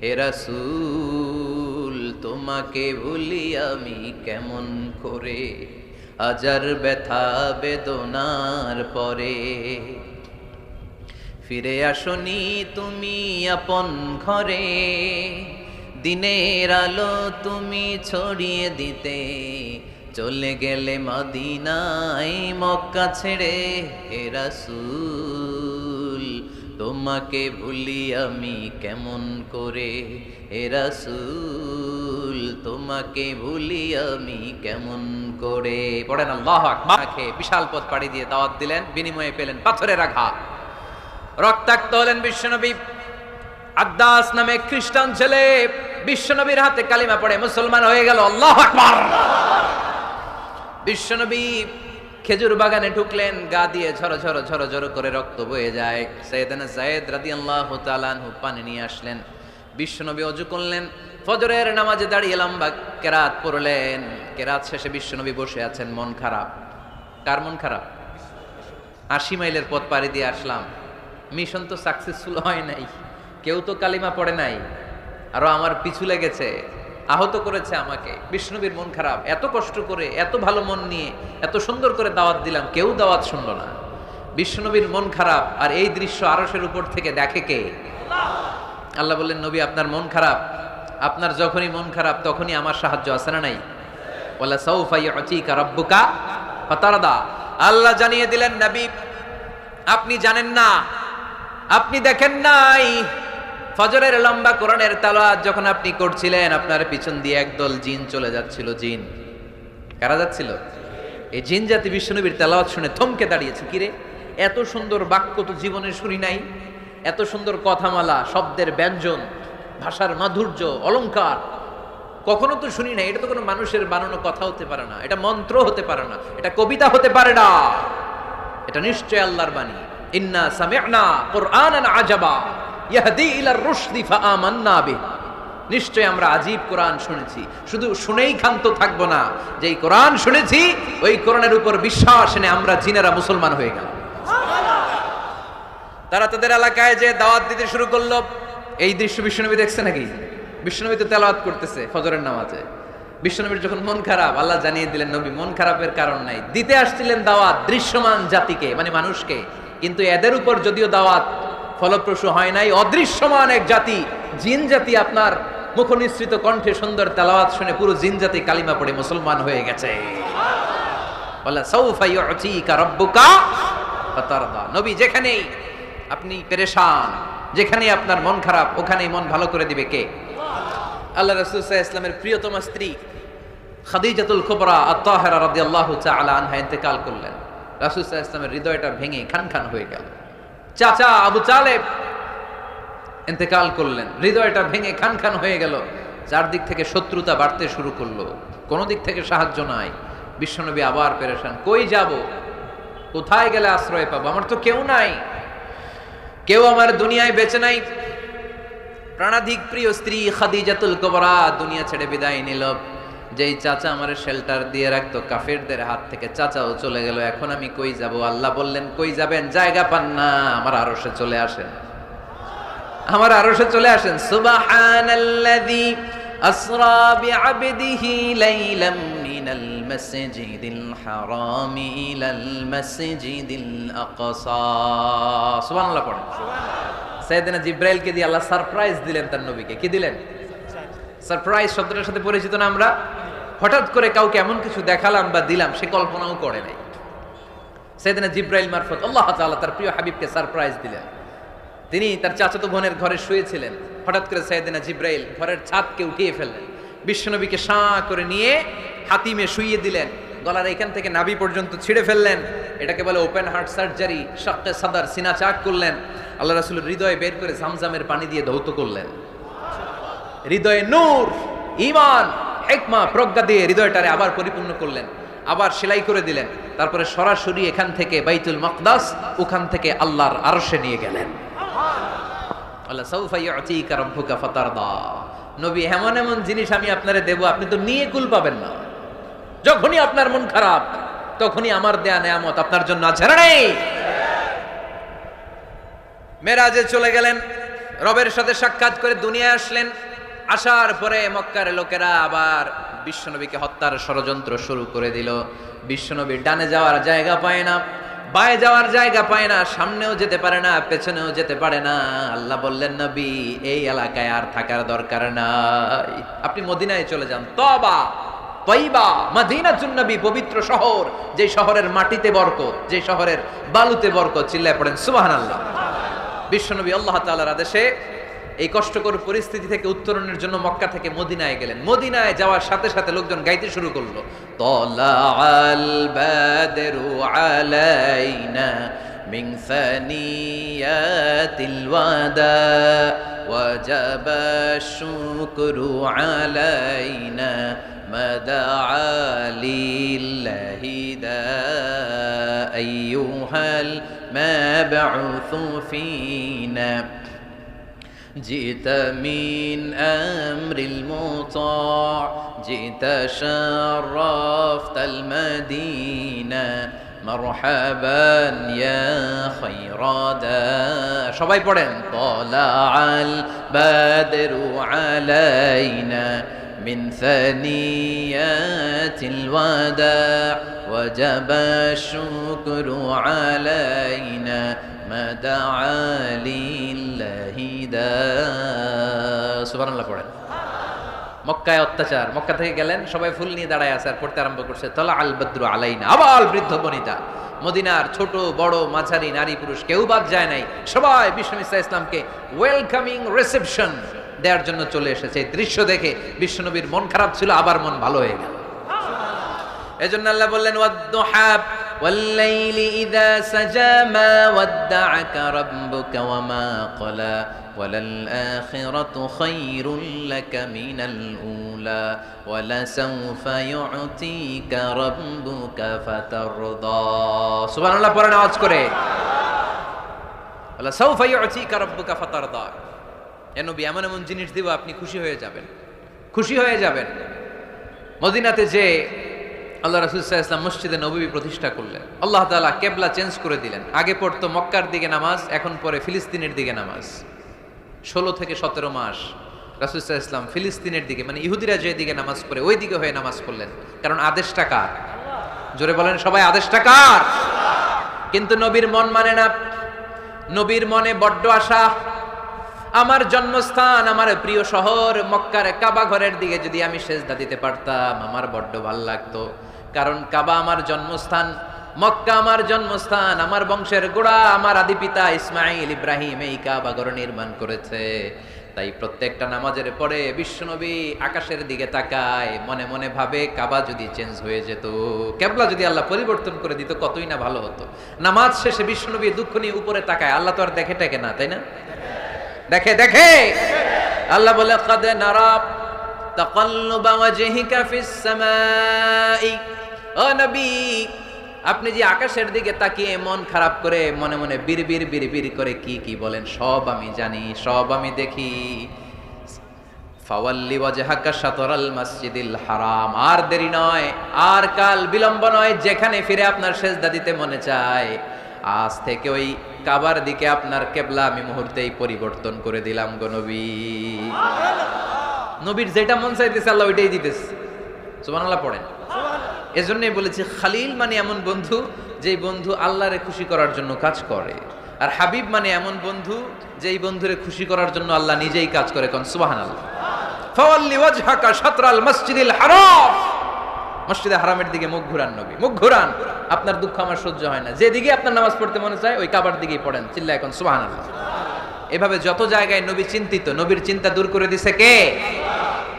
হে রাসূল তোমাকে ভুলি আমি কেমন করে, হাজার ব্যথা বেদনার পরে ফিরে আসনি তুমি আপন ঘরে, দিনের আলো তুমি ছড়িয়ে দিতে, চলে গেলে মদিনায় মক্কা ছেড়ে। হে রাসূল তোমাকে ভুলি আমি কেমন করে, হে রাসূল তোমাকে ভুলি আমি কেমন করে। পড়েন আল্লাহু আকবার। বিশাল পথ পাড়ি দিয়ে দাওয়াত দিলেন, বিনিময়ে পেলেন পাথরের আঘাত, রক্তাক্ত হলেন বিশ্বনবী। আদ্দাস নামে খ্রিস্টান ছেলে বিশ্বনবীর হাতে কালিমা পড়ে মুসলমান হয়ে গেল। আল্লাহু আকবার। বিশ্বনবী খেজুর বাগানে ঢুকলেন, গা দিয়ে ঝরো ঝরো ঝরো ঝরো করে রক্ত বয়ে যায়। সাইয়েদনা যায়েদ রাদিয়াল্লাহু তাআলা আনহু পানি নিয়ে আসলেন। বিশ্বনবী ওযু করলেন, ফজরের নামাজে দাঁড়িয়ে লম্বা কেরাত পড়লেন। কেরাত শেষে বিশ্বনবী বসে আছেন, মন খারাপ। কার মন খারাপ? 80 মাইলের পথ পাড়ি দিয়ে আসলাম, মিশন তো সাকসেসফুল হয় নাই, কেউ তো কালিমা পড়ে নাই, আরো আমার পিছু লেগেছে, আহত করেছে আমাকে। বিষ্ণুবীর মন খারাপ, এত কষ্ট করে এত ভালো মন নিয়ে এত সুন্দর করে দাওয়াত দিলাম, কেউ দাওয়াত শুনলো না। বিষ্ণুবীর মন খারাপ, আর এই দৃশ্য আরশের উপর থেকে দেখে কে? আল্লাহ বললেন, নবী আপনার মন খারাপ, আপনার যখনই মন খারাপ তখনই আমার সাহায্য আছে না নাই? ওয়ালা সাউফা ইউতিকা রাব্বুকা ফাতারদা। আল্লাহ জানিয়ে দিলেন, নবী আপনি জানেন না, আপনি দেখেন নাই, ফজরের লম্বা কোরআনের তেলাওয়াত যখন আপনি করছিলেন, আপনার পিছন দিয়ে একদল জিন চলে যাচ্ছিল। জিন কারা যাচ্ছিল? এই জিন জাতি বিশ্বনবীর তেলাওয়াত শুনে থমকে দাঁড়িয়েছে। কিরে, এত সুন্দর বাক্য তো জীবনে শুনি নাই, এত সুন্দর কথামালা, শব্দের ব্যঞ্জন, ভাষার মাধুর্য, অলংকার কখনো তো শুনি নাই। এটা তো কোনো মানুষের বানানো কথা হতে পারে না, এটা মন্ত্র হতে পারে না, এটা কবিতা হতে পারে না, এটা নিশ্চয় আল্লাহর বাণী। ইন্না সামি'না কুরআনান আজাবা ইয়াহদি ইলার রুশদি ফাআমান্না বিহি। নিশ্চয় আমরা আজীব কোরআন শুনেছি, শুধু শুনেই ক্ষান্ত থাকবো না, যেই কোরআন শুনেছি ওই কোরআনের উপর বিশ্বাস এনে আমরা জিনেরা মুসলমান হয়ে গেলাম। তারা তাদের এলাকায় যে দাওয়াত দিতে শুরু করলো। এই দৃশ্য বিশ্বনবী দেখছে নাকি? বিশ্বনবী তো তেলাওয়াত করতেছে ফজরের নামাজে। বিশ্বনবীর যখন মন খারাপ, আল্লাহ জানিয়ে দিলেন, নবী মন খারাপের কারণ নাই, দিতে আসছিলেন দাওয়াত দৃশ্যমান জাতিকে, মানে মানুষকে, কিন্তু এদের উপর যদিও দাওয়াত ফলপ্রসূ হয় নাই, অদৃশ্যমান এক জাতি, জিন জাতি আপনার মুখনিসৃত কণ্ঠে সুন্দর তেলাওয়াত শুনে পুরো জিন জাতি কালিমা পড়ে মুসলমান হয়ে গেছে। ওয়ালা সাউফা ইউতিকা রাব্বুকা ফাতারদা। নবী যেখানেই আপনি পেরেশান, যেখানেই আপনার মন খারাপ, ওখানেই মন ভালো করে দিবে কে? আল্লাহ রাসূল সাল্লাল্লাহু আলাইহি ওয়াসাল্লামের প্রিয়তমা স্ত্রী খাদিজাতুল কুবরা আত-তাহেরা রাদিয়াল্লাহু তাআলা আনহা ইন্তেকাল করলেন। রাসূল সাল্লাল্লাহু আলাইহি ওয়াসাল্লামের হৃদয়টা ভেঙে খান খান হয়ে গেল। চাচা আবু তালেব ইন্তেকাল করলেন, হৃদয়টা ভেঙে খান খান হয়ে গেল। চারদিক থেকে শত্রুতা বাড়তে শুরু করলো, কোন দিক থেকে সাহায্য নাই। বিশ্বনবী আবার পেরেশান, কই যাব, কোথায় গেলে আশ্রয় পাবো? আমার তো কেউ নাই, কেউ আমার দুনিয়ায় বেঁচে নাই। প্রাণাধিক প্রিয় স্ত্রী খাদিজাতুল কুবরা দুনিয়া ছেড়ে বিদায় নিল। যেই চাচা আমার শেল্টার দিয়ে রাখতো কাফেরদের হাত থেকে, চাচাও চলে গেল। এখন আমি কই যাব? আল্লাহ বললেন, কই যাবেন? জায়গা পান না, আমার আরশে চলে আসেন, আমার আরশে চলে আসেন। সুবহানাল্লাযী আসরা বিআবদিহি লাইলাম মিনাল মাসজিদিল হারামি ইলাল মাসজিদিল আকসা। সুবহানাল্লাহ পড়েন। সাইয়েদনা জিব্রাইলকে দিয়ে আল্লাহ সারপ্রাইজ দিলেন তার নবীকে। কি দিলেন? সারপ্রাইজ শব্দটার সাথে পরিচিত না আমরা? হঠাৎ করে কাউকে এমন কিছু দেখালাম বা দিলাম সে কল্পনাও করে নাই। সাইয়েদনা জিব্রাইল মারফত আল্লাহ তাআলা তার প্রিয় হাবিবকে সারপ্রাইজ দিলেন। তিনি তার চাচাতো বোনের ঘরে শুয়েছিলেন। হঠাৎ করে সাইয়েদনা জিব্রাইল ঘরের ছাদকে উঠিয়ে ফেললেন, বিশ্বনবীকে শাঁ করে নিয়ে হাতিমে শুইয়ে দিলেন, গলার এখান থেকে নাভি পর্যন্ত ছিঁড়ে ফেললেন। এটাকে বলে ওপেন হার্ট সার্জারি। শাক্কে সাদার, সিনা চাক করলেন। আল্লাহ রাসূলের হৃদয়ে বের করে জামজামের পানি দিয়ে ধৌত করলেন। হৃদয়ে নূর, ঈমান, হিকমা, প্রজ্ঞা দিয়ে হৃদয়টারে আবার পরিপূর্ণ করলেন, আবার সেলাই করে দিলেন। তারপরে সরাসরি এখান থেকে বাইতুল মাকদাস, ওখান থেকে আল্লাহর আরশে নিয়ে গেলেন। আল্লাহ সাউফা ইউতিকা রাব্বুকা ফাতারদা। নবী, এমন এমন জিনিস আমি আপনারে দেব, আপনি তো নিয়ে কুল পাবেন না। যখনই আপনার মন খারাপ, তখনই আমার দেয়া নেয়ামত আপনার জন্য আছে না নেই? মেরাজে চলে গেলেন, রবের সাথে সাক্ষাৎ করে দুনিয়ায় আসলেন। আসার পরে মক্কার লোকেরা আবার বিশ্বনবীকে হত্যার ষড়যন্ত্র শুরু করে দিল। বিশ্বনবীর ডানে যাওয়ার জায়গা পায় না, বায়ে যাওয়ার জায়গা পায় না, সামনেও যেতে পারে না, পেছনেও যেতে পারে না। আল্লাহ বললেন, নবী এই এলাকায় আর থাকার দরকার নাই, আপনি মদিনায় চলে যান। তবা তয়বা মদিনাতুন নবী, পবিত্র শহর, যে শহরের মাটিতে বরকত, যে শহরের বালুতে বরকত। চিল্লায় পড়েন সুবহানাল্লাহ। বিশ্বনবী আল্লাহ তাআলার আদেশে এই কষ্টকর পরিস্থিতি থেকে উত্তরণের জন্য মক্কা থেকে মদিনায় গেলেন। মদিনায় যাওয়ার সাথে সাথে লোকজন গাইতে শুরু করলো, তালাআল বাদরু আলাইনা মিন সানিয়াতিল ওয়াদা ওয়াজাবা শুকরু আলাইনা মাদাআ লিল্লাহি দা আইয়ুহাল মাবউসু ফিনা جئت من أمر المطاع جئت شرفت المدينة مرحبا يا خير دا সবাই পড়েন طلع البدر علينا من ثنيات الوداع وجب الشكر علينا ما دعا لله دا সুবহানাল্লাহ পড়েন। মক্কায় অত্যাচার, মক্কা থেকে গেলেন, সবাই ফুল নিয়ে দাঁড়ায় আছে আর পড়তে আরম্ভ করছে, তালা আল বদরু আলাইনা। আবাল বৃদ্ধ বনিতা, মদিনার ছোট বড় মাঝারি নারী পুরুষ কেউ বাদ যায় নাই। সবাই বিষ্ণু ইসা ইসলামকে ওয়েলকামিং রিসেপশন দেওয়ার জন্য চলে এসেছে। এই দৃশ্য দেখে বিশ্বনবীর মন খারাপ ছিল, আবার মন ভালো হয়ে গেল। এজন্য আল্লাহ বললেন, ওয়াদ-দুহা ওয়াল-লাইলি ইযা সাজা মা ওয়াদ্দা'আকা রাব্বুকা ওয়া মা ক্বালা ওয়ালাল-আখিরাতু খায়রুল লাকা মিনাল উলা ওয়ালাসাউফা ইউ'তিকা রাব্বুকা ফাতারদা। সুবহানাল্লাহ পড়েন আওয়াজ করে, ওয়ালাসাউফা ইউ'তিকা রাব্বুকা ফাতারদা। এ নবী, এমন এমন জিনিস দিব আপনি খুশি হয়ে যাবেন, খুশি হয়ে যাবেন। মদিনাতে যে আল্লাহ রাসূল সাল্লাল্লাহু আলাইহি ওয়াসাল্লাম মসজিদে নববী প্রতিষ্ঠা করলেন, আল্লাহ তাআলা কিবলা চেঞ্জ করে দিলেন। আগে পড়তো মক্কার দিকে নামাজ, এখন পড়ে ফিলিস্তিনের দিকে নামাজ। 16 থেকে 17 মাস রাসূল সাল্লাল্লাহু আলাইহি ওয়াসাল্লাম ফিলিস্তিনের দিকে, মানে ইহুদিরা যে দিকে নামাজ পড়ে ওই দিকে হয়ে নামাজ পড়লেন। কারণ আদেশটা কার? জোরে বলেন সবাই, আদেশটা কার? কিন্তু নবীর মন মানে না। নবীর মনে বড্ড আশা, আমার জন্মস্থান, আমার প্রিয় শহর মক্কার কাবা ঘরের দিকে যদি আমি সেজদা দিতে পারতাম আমার বড্ড ভালো লাগতো। কারণ কাবা আমার জন্মস্থান, মক্কা আমার জন্মস্থান, আমার বংশের গোড়া, আমার আদি পিতা ইসমাইল ইব্রাহিম এই কাবা ঘর নির্মাণ করেছে। তাই প্রত্যেকটা নামাজের পরে বিশ্বনবী আকাশের দিকে তাকায়, মনে মনে ভাবে কাবা যদি চেঞ্জ হয়ে যেত, কিবলা যদি আল্লাহ পরিবর্তন করে দিত কতই না ভালো হতো। নামাজ শেষে বিশ্বনবী দুঃখ নিয়ে উপরে তাকায়, আল্লাহ তো আর দেখে টেকে না, তাই না? দেখে দেখে। আল্লাহ বলে, قد نرى تقلب وجهك في السماء। ও নবী, আপনি যে আকাশের দিকে তাকিয়ে মন খারাপ করে মনে মনে বিড়বিড় বিড়বিড় করে কি কি বলেন, সব আমি জানি, সব আমি দেখি। ফাওয়াল্লি ওয়াজহাকা শাতরাল মাসজিদিল হারাম, আর দেরি নয়, আর কাল বিলম্ব নয়, যেখানে ফিরে আপনার সেজদা দিতে মনে চায় আজ থেকে ওই কাবার দিকে আপনার কিবলা আমি মুহূর্তেই পরিবর্তন করে দিলাম গো নবী। নবীর যেটা মন চাইতেছে আল্লাহ ওইটাই দিতেছে। সুবহানাল্লাহ পড়েন। এজন্যই বলেছি খালিল মানে এমন বন্ধু যেই বন্ধু আল্লাহরে খুশি করার জন্য কাজ করে, আর হাবিব মানে এমন বন্ধু যেই বন্ধুরে খুশি করার জন্য আল্লাহ নিজেই কাজ করে। কোন সুবহানাল্লাহ। ফাওয়াল্লি ওয়াজহাকা শাতরাল মাসজিদিল হারাম, মসজিদে হারামের দিকে মুখ ঘুরান নবী, মুখ ঘুরান। আপনার দুঃখ আমার সহ্য হয় না, যেদিকে আপনার নামাজ পড়তে মনে চায় ওই কাবার দিকেই পড়েন, চিল্লায় এখন সুবহানাল্লাহ। এভাবে যত জায়গায় নবী চিন্তিত, নবীর চিন্তা দূর করে দিছে কে?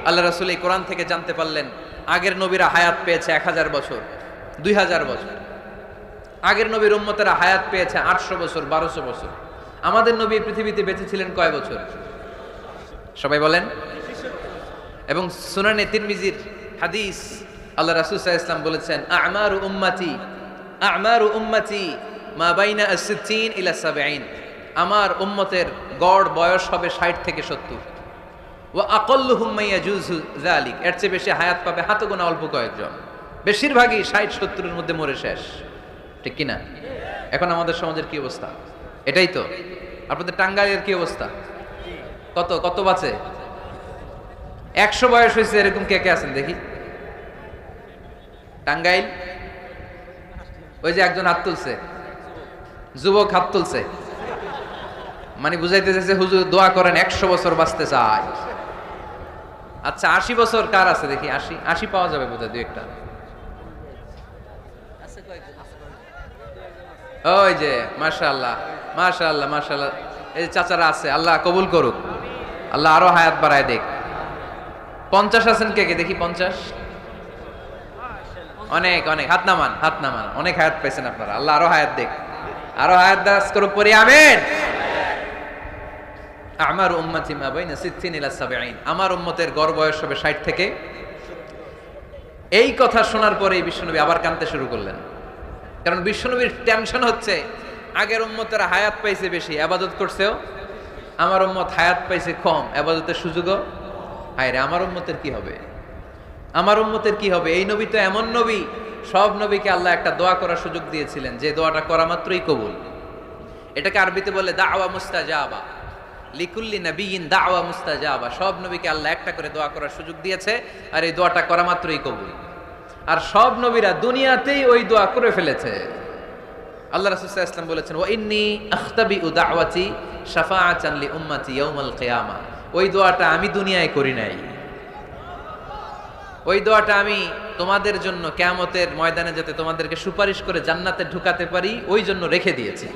আল্লাহ রাসূল এই কোরআন থেকে জানতে পারলেন আগের নবীরা হায়াত পেয়েছে 1000 বছর, 2000 বছর। আগের নবীর উম্মতেরা হায়াত পেয়েছে 800 বছর, 1200 বছর। আমাদের নবী পৃথিবীতে বেঁচে ছিলেন কয় বছর? সবাই বলেন। এবং সুনানে তিরমিজির হাদিস, আল্লাহ রাসূল সাল্লাল্লাহু আলাইহি ওয়াসাল্লাম বলেছেন আমারু উম্মতি মা বাইনা আস-সিত্তিন ইলা 70। আমার উম্মতের গড় বয়স হবে 60 থেকে 70। ওয়া আকাল্লুহুম মা ইয়াজুজু যালিক, এর চেয়ে বেশি হায়াত পাবে হাতে গোনা অল্প কয়েকজন। বেশিরভাগই 60-70 এর মধ্যে মরে শেষ, ঠিক কি না? এখন আমাদের সমাজের কি অবস্থা? এটাই তো। আপনাদের টাঙ্গাইলের কি অবস্থা? কত কত বাঁচে? 100 বয়স হয়েছে এরকম কে কে আছেন দেখি? টাঙ্গাইল ওই যে একজন হাত তুলছে, যুবক হাত তুলছে, মানে বুঝাইতে চাইছে হুজুর দোয়া করেন 100 বছর বাঁচতে চাই। আচ্ছা 80 বছর কার আছে দেখি? 80 পাওয়া যাবে বোধহয় দুই একটা। ওই যে মাশাআল্লাহ মাশাআল্লাহ মাশাআল্লাহ, এই চাচারা আছে, আল্লাহ কবুল করুক, আল্লাহ আরো হায়াত বাড়ায় দেখ। 50 আছেন কে কে দেখি? 50? অনেক অনেক, হাত নামান হাত নামান, অনেক হায়াত পাইছেন আপনারা, আল্লাহ আরো হায়াত দেখ, আরো হায়াত দারাজ করুক পরে, আমিন। আমার উম্মতি মা বাইনা 60 ইলা 70, আমার উম্মতের গড় বয়স হবে 60 থেকে। এই কথা শোনার পরেই বিশ্বনবী আবার কাঁদতে শুরু করলেন, কারণ বিশ্বনবীর টেনশন হচ্ছে আগের উম্মতেরা হায়াত পাইছে বেশি, ইবাদত করছেও, আমার উম্মত হায়াত পাইছে কম, ইবাদতের সুযোগও। হায়রে আমার উম্মতের কি হবে, আমার উম্মতের কি হবে? এই নবী তো এমন নবী, সব নবীকে আল্লাহ একটা দোয়া করার সুযোগ দিয়েছিলেন, যে দোয়াটা করা মাত্রই কবুল। এটাকে আরবিতে বলে দাওয়া মুস্তাজাবা, লিকুল্লি নবিয়িন দাওয়া মুস্তাজাবা। সব নবীকে আল্লাহ একটা করে দোয়া করার সুযোগ দিয়েছে, আর এই দোয়াটা করা মাত্রই কবুল। আর সব নবীরা দুনিয়াতেই ওই দোয়া করে ফেলেছে। আল্লাহ রাসূল সাল্লাল্লাহু আলাইহি ওয়াসাল্লাম বলেছেন ওয়া ইন্নী আখতাবিউ দাওয়াতি শাফাআতান লি উম্মতি ইয়াউমাল কিয়ামা। ওই দোয়াটা আমি দুনিয়ায় করি নাই, ওই দোয়াটা আমি তোমাদের জন্য কিয়ামতের ময়দানে যাতে তোমাদেরকে সুপারিশ করে জান্নাতে ঢুকাতে পারি ওই জন্য রেখে দিয়েছি।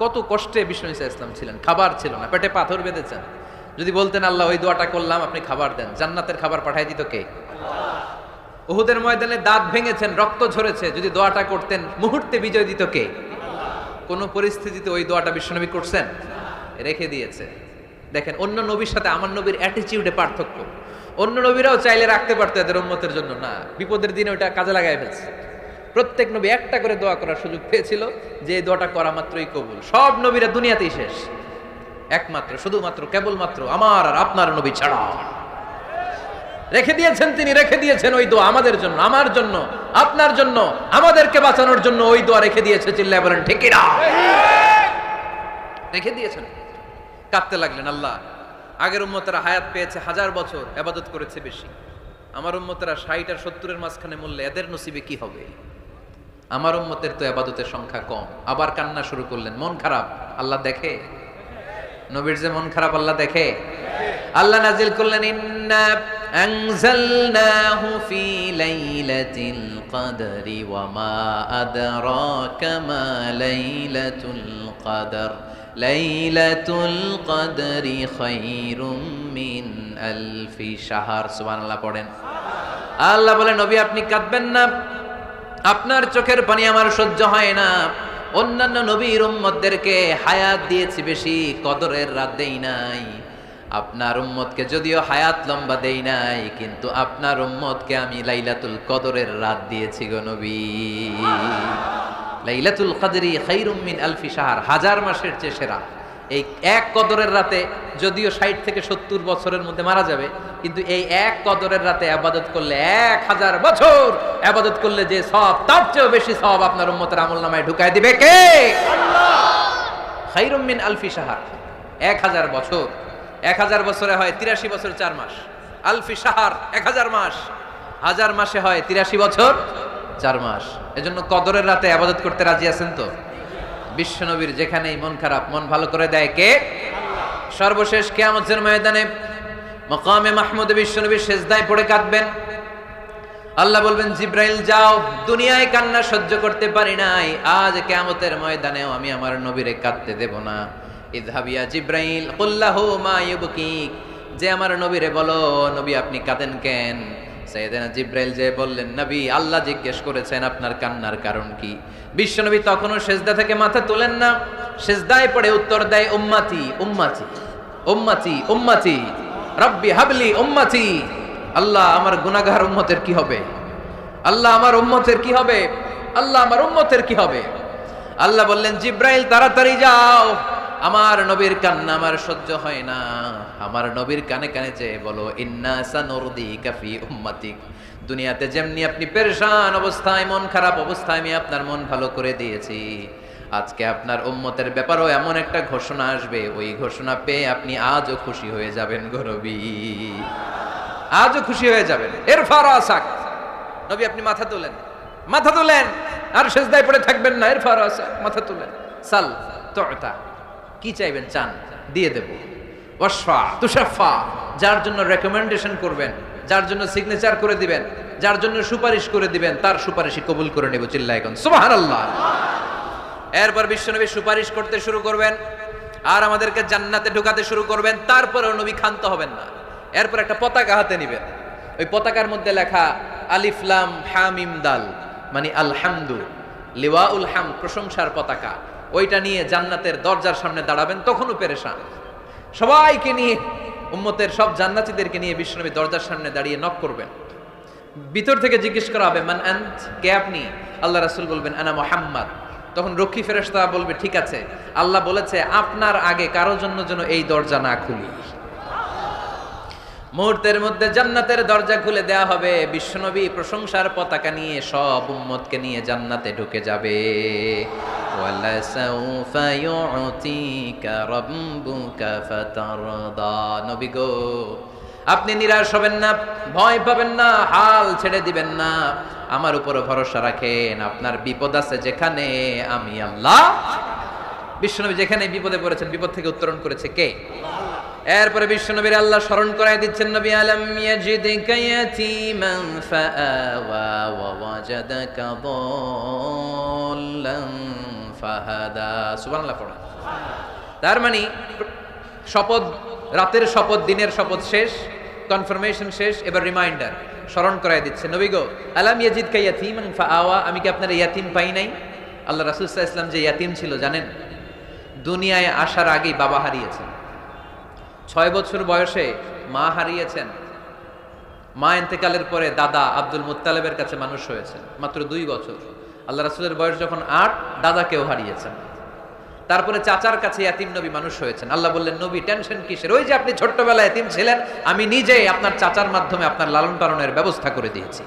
কত কষ্টে বিষ্ণু ঈসা ইসলাম ছিলেন, খাবার ছিল না, পেটে পাথর বেঁধেছেন। যদি বলতেন আল্লাহ ওই দোয়াটা করলাম আপনি খাবার দেন, জান্নাতের খাবার পাঠাই দিত কে? উহুদের ময়দানে দাঁত ভেঙেছেন, রক্ত ঝরেছে, যদি দোয়াটা করতেন মুহূর্তে বিজয় দিত কে? কোন পরিস্থিতিতে ওই দোয়াটা বিশ্বনবী করছেন? রেখে দিয়েছে। দেখেন অন্য নবীর সাথে আমার নবীর অ্যাটিটিউডে পার্থক্য। অন্য নবীরাও চাইলে রাখতে পারতো এদের উম্মতের জন্য, না, বিপদের দিনে ওটা কাজে লাগাই ফেলছে। প্রত্যেক নবী একটা করে দোয়া করার সুযোগ পেয়েছিল, যে এই দোয়াটা করা মাত্রই কবুল। সব নবীরা দুনিয়াতেই শেষ, একমাত্র শুধুমাত্র কেবলমাত্র আমার আর আপনার নবী ছাড়া রেখে দিয়েছেন, তিনি রেখে দিয়েছেন ওই দোয়া আমাদের জন্য, আমার জন্য, আপনার জন্য, আমাদেরকে বাঁচানোর জন্য ওই দোয়া রেখে দিয়েছে। চিল্লায় বলেন ঠিক কি না? রেখে দিয়েছেন। কাঁদতে লাগলেন, আল্লাহ আগের উম্মতেরা হায়াত পেয়েছে 1000 বছর, ইবাদত করেছে বেশি, আমার উম্মতেরা 60 আর 70 এর মাঝখানে মরলে এদের নসিবে কি হবে? আমার উম্মতের তো ইবাদতের সংখ্যা কম। আবার কান্না শুরু করলেন, মন খারাপ, আল্লাহ দেখে। নবীর যে মন খারাপ আল্লাহ দেখে। আল্লাহ নাজিল করলেন ইন্না আনজালনাহু ফি লাইলাতিল কদরি ওয়া মা আদরাকা মা লাইলাতুল কদর লাইলাতুল কদরি খায়রুম মিন আলফি শাহর। সুবহানাল্লাহ পড়েন। আল্লাহ বলেন নবী আপনি কাঁদবেন না, আপনার চোখের পানি আমার সহ্য হয় না। অন্যান্য নবীর উম্মতদেরকে হায়াত দিয়েছি বেশি, কদরের রাত দেই নাই। আপনার উম্মতকে যদিও হায়াত লম্বা দেই নাই, কিন্তু আপনার উম্মতকে আমি লাইলাতুল কদরের রাত দিয়েছি গো নবী। লাইলাতুল কদরি খায়রুম মিন আলফি শাহর, 1000 মাসের চেয়ে সেরা। এই এক কদরের রাতে যদিও 60 থেকে 70 বছরের মধ্যে মারা যাবে, কিন্তু এই এক কদরের রাতে ইবাদত করলে 1000 বছর ইবাদত করলে যে সওয়াব, তার চেয়েও বেশি সওয়াব আপনার উম্মতের আমলনামায় ঢুকায় দিবে কে? আল্লাহ। খায়রুম মিন আলফি শাহর, 1000 বছর। 1000 বছরে হয় 83 বছর 4 মাস। আলফি শাহর 1000 মাস, 1000 মাসে হয় 83 বছর 4 মাস। এজন্য কদরের রাতে ইবাদত করতে রাজি আছেন তো? বিশ্বনবীর যেখানেই মন খারাপ, মন ভালো করে দেয় কে? আল্লাহ। সর্বশেষ কিয়ামতের ময়দানে মাকামে মাহমুদে বিশ্বনবী সিজদায় পড়ে কাঁদবেন। আল্লাহ বলবেন, জিব্রাইল যাও, দুনিয়ায় কান্না সহ্য করতে পারি নাই, আজ কিয়ামতের ময়দানেও আমি আমার নবীরে কাঁদতে দেব না। ইযহাব ইয়া জিব্রাইল কুল্লাহু মা ইউবকিক, যে আমার নবীরে বলো, নবী আপনি কাঁদেন কেন? সাইয়েদনা জিব্রাইল যে বললেন, নবী আল্লাহ জিজ্ঞেস করেছেন আপনার কান্নার কারণ কি। বিশ্বনবী তখনও সিজদা থেকে মাথা তোলেন না, সিজদায় পড়ে উত্তর দেয়, উম্মতি উম্মতি উম্মতি উম্মতি রব্বি হাবলি উম্মতি। আল্লাহ আমার গুনাহগার উম্মতের কি হবে? আল্লাহ আমার উম্মতের কি হবে? আল্লাহ আমার উম্মতের কি হবে? আল্লাহ বললেন, জিব্রাইল তাড়াতাড়ি যাও, আমার নবীর কান্না আমার সহ্য হয় না, আমার নবীর কানে কানে চেয়ে বলো, ইন্না সানুরদিকা ফি উম্মাতিক, দুনিয়াতে যেমনি আপনি পেরেশান অবস্থায়, মন খারাপ অবস্থায় আমি আপনার মন ভালো করে দিয়েছি, আজকে আপনার উম্মতের ব্যাপারেও এমন একটা ঘোষণা আসবে, ওই ঘোষণা পেয়ে আপনি আজও খুশি হয়ে যাবেন গো নবী, আজও খুশি হয়ে যাবেন। ইরফা রাসাক, নবী আপনি মাথা তোলেন, মাথা তোলেন, আর সিজদায় পড়ে থাকবেন না। ইরফা রাসাক, মাথা তোলেন। সাল তুতা, কি চাইবেন চান, দিয়ে দেব। ওয়াশফা তুশাফা, যার জন্য রেকমেন্ডেশন করবেন, যার জন্য সিগনেচার করে দিবেন, যার জন্য সুপারিশ করে দিবেন, তার সুপারিশই কবুল করে নেব। চিল্লায় কোন সুবহানাল্লাহ। এরপর বিশ্বনবী সুপারিশ করতে শুরু করবেন আর আমাদেরকে জান্নাতে ঢুকাতে শুরু করবেন। তারপরেও নবী ক্ষান্ত হবেন না। এরপর একটা পতাকা হাতে নেবেন, ওই পতাকার মধ্যে লেখা আলিফ লাম হা মিম দাল, মানে আলহামদু, লিওয়াউল হামদ, প্রশংসার পতাকা। ওইটা নিয়ে জান্নাতের দরজার সামনে দাঁড়াবেন, তখনও পেরেশান। সবাইকে নিয়ে, উম্মতের সব জান্নাতীদেরকে নিয়ে বিশ্বনবী দরজার সামনে দাঁড়িয়ে নক করবেন। ভিতর থেকে জিজ্ঞেস করা হবে, মান আনত, কে আপনি? আল্লাহ রাসূল বলবেন, আনা মুহাম্মদ। তখন রক্ষী ফেরেশতা বলবে, ঠিক আছে, আল্লাহ বলেছে আপনার আগে কারো জন্য যেন এই দরজা না খুলি। মুহূর্তের মধ্যে জান্নাতের দরজা খুলে দেয়া হবে, বিশ্বনবী প্রশংসার পতাকা নিয়ে সব উম্মতকে নিয়ে জান্নাতে ঢুকে যাবে। ওয়ালা সাউফা ইউতিকা রাব্বুকা ফাতারদা, নবী গো আপনি নিরাশ হবেন না, ভয় পাবেন না, হাল ছেড়ে দিবেন না, আমার উপর ভরসা রাখেন। আপনার বিপদ আছে যেখানে, আমি আল্লাহ। বিশ্বনবী যেখানে বিপদে পড়েছেন, বিপদ থেকে উত্তরণ করেছে কে? এরপরে বিশ্বনবীর আল্লাহ স্মরণ করায় দিচ্ছেন, নবী আলাম ইয়াজিদকা ইয়াতীমান ফাআওয়া ওয়া ওয়াজাদাকা দাল্লান ফাহাদা। সুবহানাল্লাহ পড়া। তার মানে শপথ, রাতের শপথ, দিনের শপথ শেষ, কনফার্মেশন শেষ, এবার রিমাইন্ডার, স্মরণ করায় দিচ্ছে, নবী গো আলাম ইয়াজিদকা ইয়াতীমান ফাআওয়া, আমি কি আপনার ইয়াতীম পাই নাই? আল্লাহ রাসূল সাল্লাল্লাহু আলাইহি ওয়াসাল্লাম যে ইয়াতীম ছিল জানেন? দুনিয়ায় আসার আগেই বাবা হারিয়েছেন, 6 বছর বয়সে মা হারিয়েছেন, মা ইন্তেকালের পরে দাদা আব্দুল মুত্তালিবের কাছে মানুষ হয়েছেন, মাত্র 2 বছর। আল্লাহ রাসূলের বয়স যখন 8, দাদাকেও হারিয়েছেন। তারপরে চাচার কাছে ইয়াতীম নবী মানুষ হয়েছেন। আল্লাহ বললেন, নবী টেনশন কিসের, ওই যে আপনি ছোট্টবেলায় ইয়াতীম ছিলেন, আমি নিজেই আপনার চাচার মাধ্যমে আপনার লালন পালনের ব্যবস্থা করে দিয়েছি।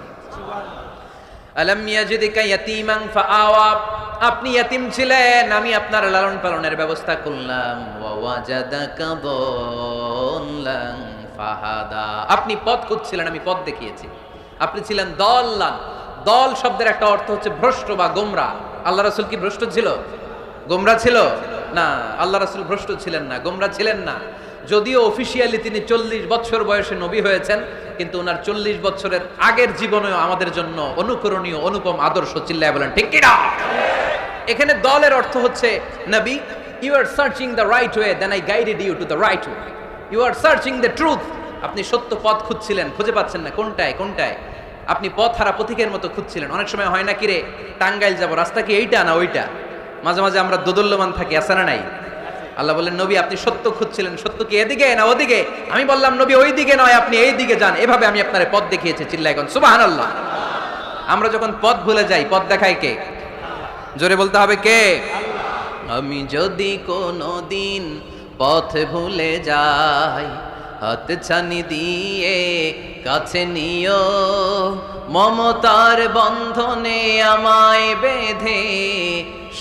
আলাম ইয়াজিদকা ইয়াতীমান ফাআওয়া, আপনি ইয়াতীম ছিলেন, আমি আপনার লালন পালনের ব্যবস্থা করলাম। ওয়া ওয়াজাদাকা দাল্লান ফাহাদা, আপনি পথ খুঁজছিলেন, আমি পথ দেখিয়েছি। আপনি ছিলেন দল্লান, দল শব্দের একটা অর্থ হচ্ছে ভ্রষ্ট বা গোমরা। আল্লাহ রাসূল কি ভ্রষ্ট ছিল? গোমরা ছিল না। আল্লাহ রাসূল ভ্রষ্ট ছিলেন না, গোমরা ছিলেন না। যদিও অফিশিয়ালি তিনি 40 বছর বয়সে নবী হয়েছেন, কিন্তু ওনার 40 বছরের আগের জীবনেও আমাদের জন্য অনুকরণীয়, অনুপম আদর্শ। চিল্লায় বলেন ঠিক কি না? এখানে দলের অর্থ হচ্ছে, নবী you are searching the right way, then I guided you to the right way. You are searching the truth, আপনি সত্য পথ খুঁজছিলেন, খুঁজে পাচ্ছেন না, কোনটায় কোনটায়, আপনি পথ হারা পথিকের মতো খুঁজছিলেন। অনেক সময় হয় না, কিরে টাঙ্গাইল যাব, রাস্তা কি এইটা না ওইটা? মাঝে মাঝে আমরা দোদুল্যমান থাকি, আছে না নাই? আল্লাহ বললেন, নবী আপনি সত্য খুঁজছিলেন, সত্য কি এদিকে না ওদিকে? আমি বললাম, নবী ওই দিকে নয়, আপনি এই দিকে যান, এভাবে আমি আপনার পথ দেখিয়েছি। চিল্লায় এখন সুবহানাল্লাহ। আমরা যখন পথ ভুলে যাই, পথ দেখায় কে? জোরে বলতে হবে কে? আমি যদি কোনো দিন পথ ভুলে যাই, হাত ছানি দিয়ে কাছে নিও, মমতার বন্ধনে আমায় বেঁধে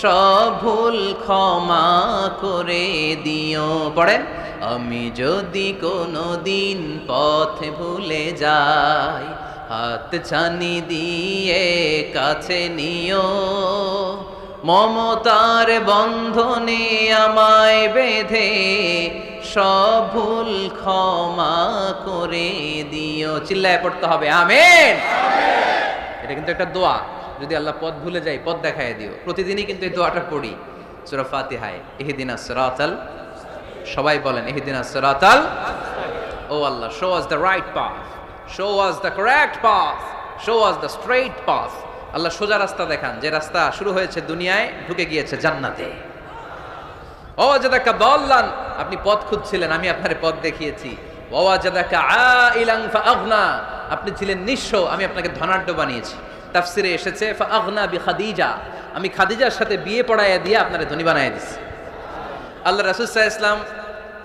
সব ভুল ক্ষমা করে দিও। পড়েন, আমি যদি কোনো দিন পথ ভুলে যাই, হাত ছানি দিয়ে কাছে নিও, মমতার বন্ধনে আমায় বেঁধে সব ভুল ক্ষমা করে দিও। চিল্লায় পড়তে হবে আমিন। এটা কিন্তু একটা দোয়া, যদি আল্লাহ পথ ভুলে যাই পথ দেখায় দিও। প্রতিদিনই কিন্তু এই দোয়াটা পড়ি সূরা ফাতিহায়, ইহদিনাস সিরাতাল, সবাই বলেন ইহদিনাস সিরাতাল, ও Allah show us the right path, show us the correct path, show us the straight path. Allah সোজা রাস্তা দেখান, যে রাস্তা শুরু হয়েছে দুনিয়ায় ঢুকে গিয়েছে জান্নাতে। ওয়াজাদাকা দাল্লান, আপনি পথ খুঁজছিলেন, আমি আপনার পথ দেখিয়েছি। ওয়াজাদাকা আইলান ফাআগনা, আপনি ছিলেন নিঃস্ব, আমি আপনাকে ধনাঢ্য বানিয়েছি। তাফসিরে এসেছে ফাআগনা বিখাদিজা, আমি খাদিজার সাথে বিয়ে পড়াইয়া দিয়ে আপনারে ধনী বানাইয়া দিছি। আল্লাহ রাসূল সাল্লাল্লাহু আলাইহি ওয়াসাল্লাম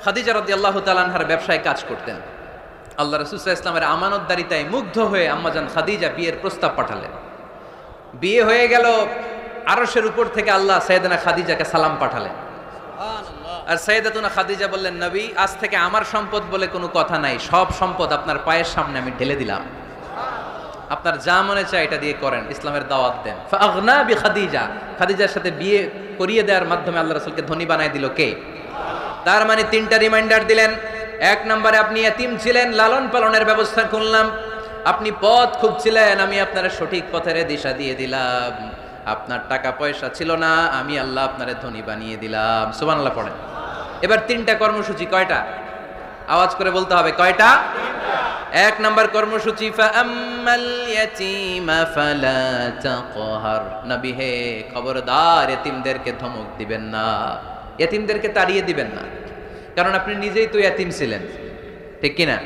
খাদিজা রাদিয়াল্লাহু তাআলা আনহার ব্যবসায় কাজ করতেন। আল্লাহ রাসূল সাল্লাল্লাহু আলাইহি ওয়াসাল্লামের আমানতদারিতায় মুগ্ধ হয়ে আম্মাজান খাদিজা বিয়ের প্রস্তাব পাঠালেন। বিয়ে হয়ে গেল, আরশের উপর থেকে আল্লাহ সাইয়েদানা খাদিজাকে সালাম পাঠালেন। আর সাইয়েদাতুনা খাদিজা বললেন, নবী, আজ থেকে আমার সম্পদ বলে কোনো কথা নাই, সব সম্পদ আপনার পায়ের সামনে আমি ঢেলে দিলাম, আপনার যা মনে চায় এটা দিয়ে করেন, ইসলামের দাওয়াত দেন। ফাআগনা বিখাদিজা, খাদিজার সাথে বিয়ে করিয়ে দেওয়ার মাধ্যমে আল্লাহ রাসূলকে ধনী বানায় দিল কে? তার মানে তিনটা রিমাইন্ডার দিলেন। এক নম্বরে আপনি এতিম ছিলেন, লালন পালনের ব্যবস্থা করলাম। আপনি পথ খুঁজছিলেন, আমি আপনার সঠিক পথের দিশা দিয়ে দিলাম। আপনার টাকা পয়সা ছিল না, আমি আল্লাহ আপনারে ধনী বানিয়ে দিলাম। সুবহানাল্লাহ পড়েন। এবার তিনটা কর্মসূচি, কয়টা? আওয়াজ করে বলতে হবে, কয়টা? এক নাম্বার কর্মসূচি, ফাআম্মাল ইয়াতীমা ফালা তাকহার, নবী হে খবরদার, এতিমদেরকে ধমক দিবেন না, এতিমদেরকে তাড়িয়ে দিবেন না, কারণ আপনি নিজেই তো এতিম ছিলেন, ঠিক কিনা?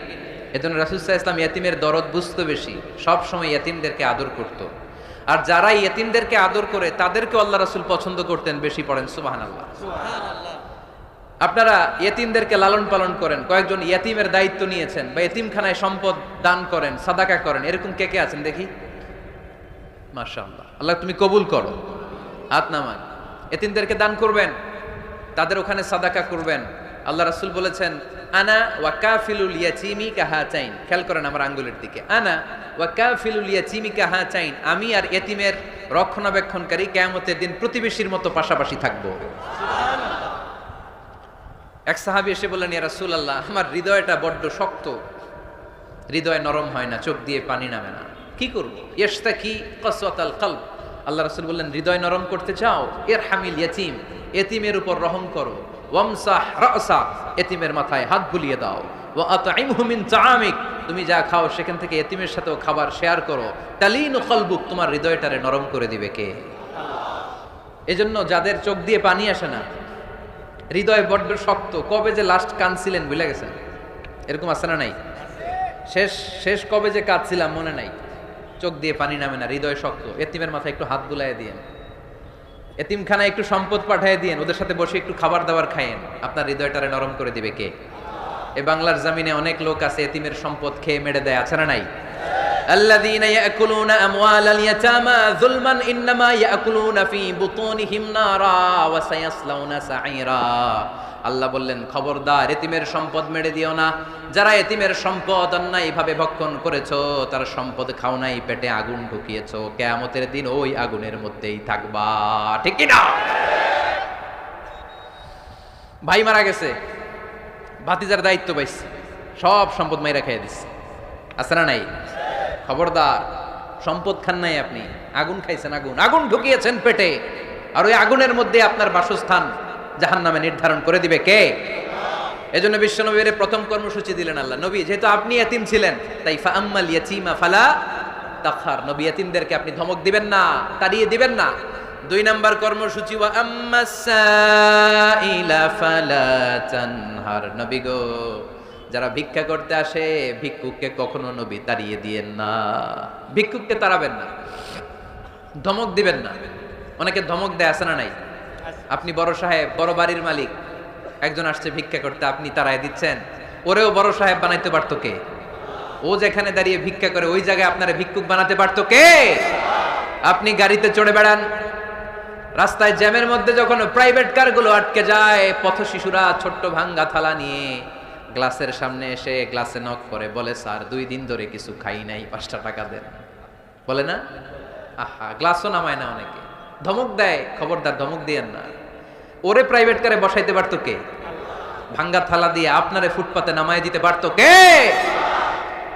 এজন্য রাসূল সাল্লাল্লাহু আলাইহি ওয়াসাল্লাম ইয়েতিমের দরদ বুঝতে বেশি, সব সময় ইয়েতিমদেরকে আদর করত। আর যারা ইয়েতিমদেরকে আদর করে তাদেরকে আল্লাহ রাসূল পছন্দ করতেন বেশি। পড়েন সুবহানাল্লাহ। আপনারা ইয়েতিমদেরকে লালন পালন করেন, কয়েকজন ইয়েতিমের দায়িত্ব নিয়েছেন, বা ইয়েতিমখানায় সম্পদ দান করেন, সাদাকা করেন, এরকম কে কে আছেন দেখি? মাশাআল্লাহ, আল্লাহ তুমি কবুল করো। হাত নামান। ইয়েতিমদেরকে দান করবেন, তাদের ওখানে সাদাকা করবেন। আল্লাহ রাসূল বলেছেন, আনা ওয়া কাফিলুল ইয়াতীমি কাহাতাইন। খেয়াল করেন আমার আঙ্গুলের দিকে, আনা ওয়া কাফিলুল ইয়াতীমি কাহাতাইন, আমি আর ইয়েতিমের রক্ষণাবেক্ষণকারী কিয়ামতের দিন প্রতিবেশীর মতো পাশাপাশি থাকবো। সুবহানাল্লাহ। এক সাহাবী এসে বললেন, ইয়া রাসূলুল্লাহ, আমার হৃদয়টা বড্ড শক্ত, হৃদয় নরম হয় না, চোখ দিয়ে পানি নামে না, কি করব? ইয়াশতাকি কাসওয়াতাল কলব। আল্লাহ রাসূল বললেন, হৃদয় নরম করতে চাও? ইরহামিল ইয়াতীম, এতিমের উপর রহম করো। ওয়ামসাহ রাসা, এতিমের মাথায় হাত বুলিয়ে দাও। ওয়া আতইমহু মিন তাআমিক, তুমি যা খাও সেখান থেকে এতিমের সাথেও খাবার শেয়ার করো। তালিনু কলবুক, তোমার হৃদয়টারে নরম করে দিবে কে? আল্লাহ। এজন্য যাদের চোখ দিয়ে পানি আসে না, হৃদয় বড্ড শক্ত, কবে যে লাস্ট কাঁদছিলেন ভুলে গেছেন, এরকম আছে না নাই? শেষ কবে যে কাঁদছিলাম মনে নাই, চোখ দিয়ে পানি নামে না, হৃদয় শক্ত। এতিমের মাথায় একটু হাত বুলাইয়ে দিয়েন, এতিমখানায় একটু সম্পদ পাঠিয়ে দিয়েন, ওদের সাথে বসে একটু খাবার দাবার খাইয়েন, আপনার হৃদয়টারে নরম করে দিবে কে? এই বাংলার জমিনে অনেক লোক আছে এতিমের সম্পদ খেয়ে মেরে দেয়, আছে না নাই? আল্লাযীনা ইয়াকুলুনা আমওয়ালাল ইয়াতামা যুলমান ইন্নামা ইয়াকুলুনা ফি বুতুনিহিম নারা ওয়া সায়াসলাউনা সাঈরা। আল্লাহ বললেন, খবরদার এতিমের সম্পদ মেরে দিও না। যারা এতিমের সম্পদ অন্যায়ভাবে ভক্ষণ করেছো, তার সম্পদ খাও নাই, পেটে আগুন ঢুকিয়েছো, কিয়ামতের দিন ওই আগুনের মধ্যেই থাকবা, ঠিক কি না? ভাই মারা গেছে, ভাতিজার দায়িত্ব পাইছে, সব সম্পদ মাইরা খাইয়া দিচ্ছে, আছে না নাই? খবরদার, সম্পদ খান নাই আপনি, আগুন খাইছেন, আগুন ঢুকিয়েছেন পেটে, আর ওই আগুনের মধ্যে আপনার বাসস্থান জাহান্নামে নির্ধারণ করে দিবে কে? এজন্য বিশ্বনবীর প্রথম কর্মসূচি দিলেন আল্লাহ। নবী, যেহেতু আপনি ইয়াতীম ছিলেন, তাই ফাআম্মাল ইয়াতীমা ফালা তাকহার, নবী ইয়াতীমদেরকে আপনি ধমক দিবেন না, তাড়িয়ে দিবেন না। দুই নাম্বার কর্মসূচি, ওয়া আম্মাস সাইলা ফালা তানহার, নবী গো, যারা ভিক্ষা করতে আসে ভিক্ষুককে কখনো নবী তাড়িয়ে দিয়েন না, ভিক্ষুককে তাড়াবেন না, ধমক দিবেন না। অনেকে ধমক দেয়, আছে না নাই? আপনি বড় সাহেব, বড় বাড়ির মালিক, একজন আসছে ভিক্ষা করতে, আপনি তারায় দিচ্ছেন, ওরেও বড় সাহেব বানাইতে পারতো কে? ও যেখানে দাঁড়িয়ে ভিক্ষা করে ওই জায়গায় আপনারা ভিক্ষুক বানাতে পারতো কে? আপনি গাড়িতে চড়ে বেড়ান, রাস্তায় জ্যামের মধ্যে যখন প্রাইভেট কারগুলো আটকে যায়, পথ শিশুরা ছোট্ট ভাঙ্গা থালা নিয়ে গ্লাসের সামনে এসে গ্লাসে নক করে, বলে স্যার 2 দিন ধরে কিছু খাই নাই, 5টা টাকা দেন, বলে না? আহা, গ্লাসও নামায় না অনেকে, ধমক দেয়, খবরদার ধমক দিয়েন না। ওরে প্রাইভেট কারে বসাইতে পারতো কে? ভাঙ্গা থালা দিয়ে আপনারে ফুটপাতে নামায় দিতে পারতো কে?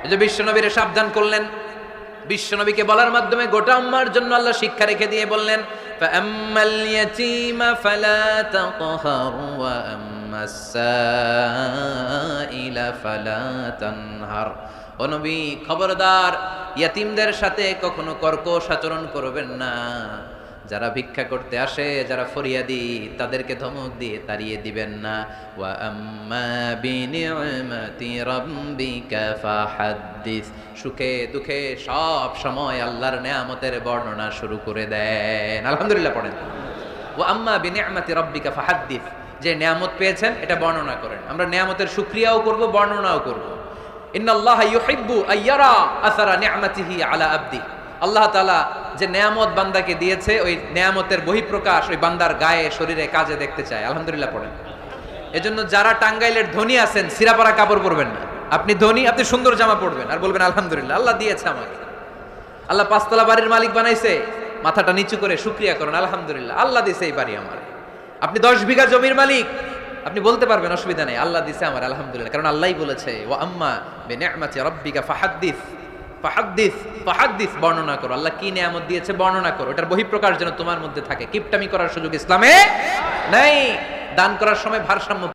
এই যে বিশ্বনবীরে সাবধান করলেন, বিশ্বনবীকে বলার মাধ্যমে গোটা উম্মার জন্য আল্লাহ শিক্ষা রেখে দিয়ে বললেন, ফাআম্মাল ইয়াতীমা ফালা তাকহার ওয়া আম্মাস সাইলা ফালা তানহার। ও নবী, খবরদার, ইয়াতীমদের সাথে কখনো কর্কশ আচরণ করবেন না। যারা ভিক্ষা করতে আসে, যারা ফরিয়াদি, তাদেরকে ধমক দিয়ে তাড়িয়ে দিবেন না। ওয়া আম্মা বিনি'মাতি রাব্বিকা ফাহাদ্দিস। সুখে দুঃখে সব সময় আল্লাহর নেয়ামতের বর্ণনা শুরু করে দেন। আলহামদুলিল্লাহ পড়েন। ওয়া আম্মা বিনি'মাতি রাব্বিকা ফাহাদ্দিস, যে নেয়ামত পেয়েছেন এটা বর্ণনা করেন। আমরা নেয়ামতের শুকরিয়াও করব, বর্ণনাও করব। ইন্নাল্লাহা ইউহিব্বু আইয়ারা আসারা নি'মাতিহি আলা আবদি। আল্লাহ তাআলা যে নেয়ামত বান্দাকে দিয়েছে, ওই নেয়ামতের বহিঃপ্রকাশ ওই বান্দার গায়ে, শরীরে, কাজে দেখতে চায়। আলহামদুলিল্লাহ পড়েন। এজন্য যারা টাঙ্গাইলের ধনী আছেন, সিরাপাড়া কাপড় পরবেন না। আপনি ধনী, আপনি সুন্দর জামা পরবেন আর বলবেন আলহামদুলিল্লাহ, আল্লাহ দিয়েছে আমাকে। আল্লাহ 5তলা বাড়ির মালিক বানাইছে, মাথাটা নিচু করে শুকরিয়া করেন, আলহামদুলিল্লাহ, আল্লাহ দিয়েছে এই বাড়ি আমার। আপনি 10 বিঘা জমির মালিক, আপনি বলতে পারবেন অসুবিধা নেই, আল্লাহ দিয়েছে আমার, আলহামদুলিল্লাহ, কারণ আল্লাহই বলেছে ওয়া আম্মা বিনি'মাতি রাব্বিকা ফাহাদ্দিস। ফাহাদ্দিস, ফাহাদ্দিস, বর্ণনা করো, আল্লাহ কি নেয়ামত দিয়েছে বর্ণনা করো। এটার বহিঃপ্রকাশ যেন তোমার মধ্যে থাকে। কিপটামি করার সুযোগ ইসলামে নাই। দান করার সময় ভারসাম্য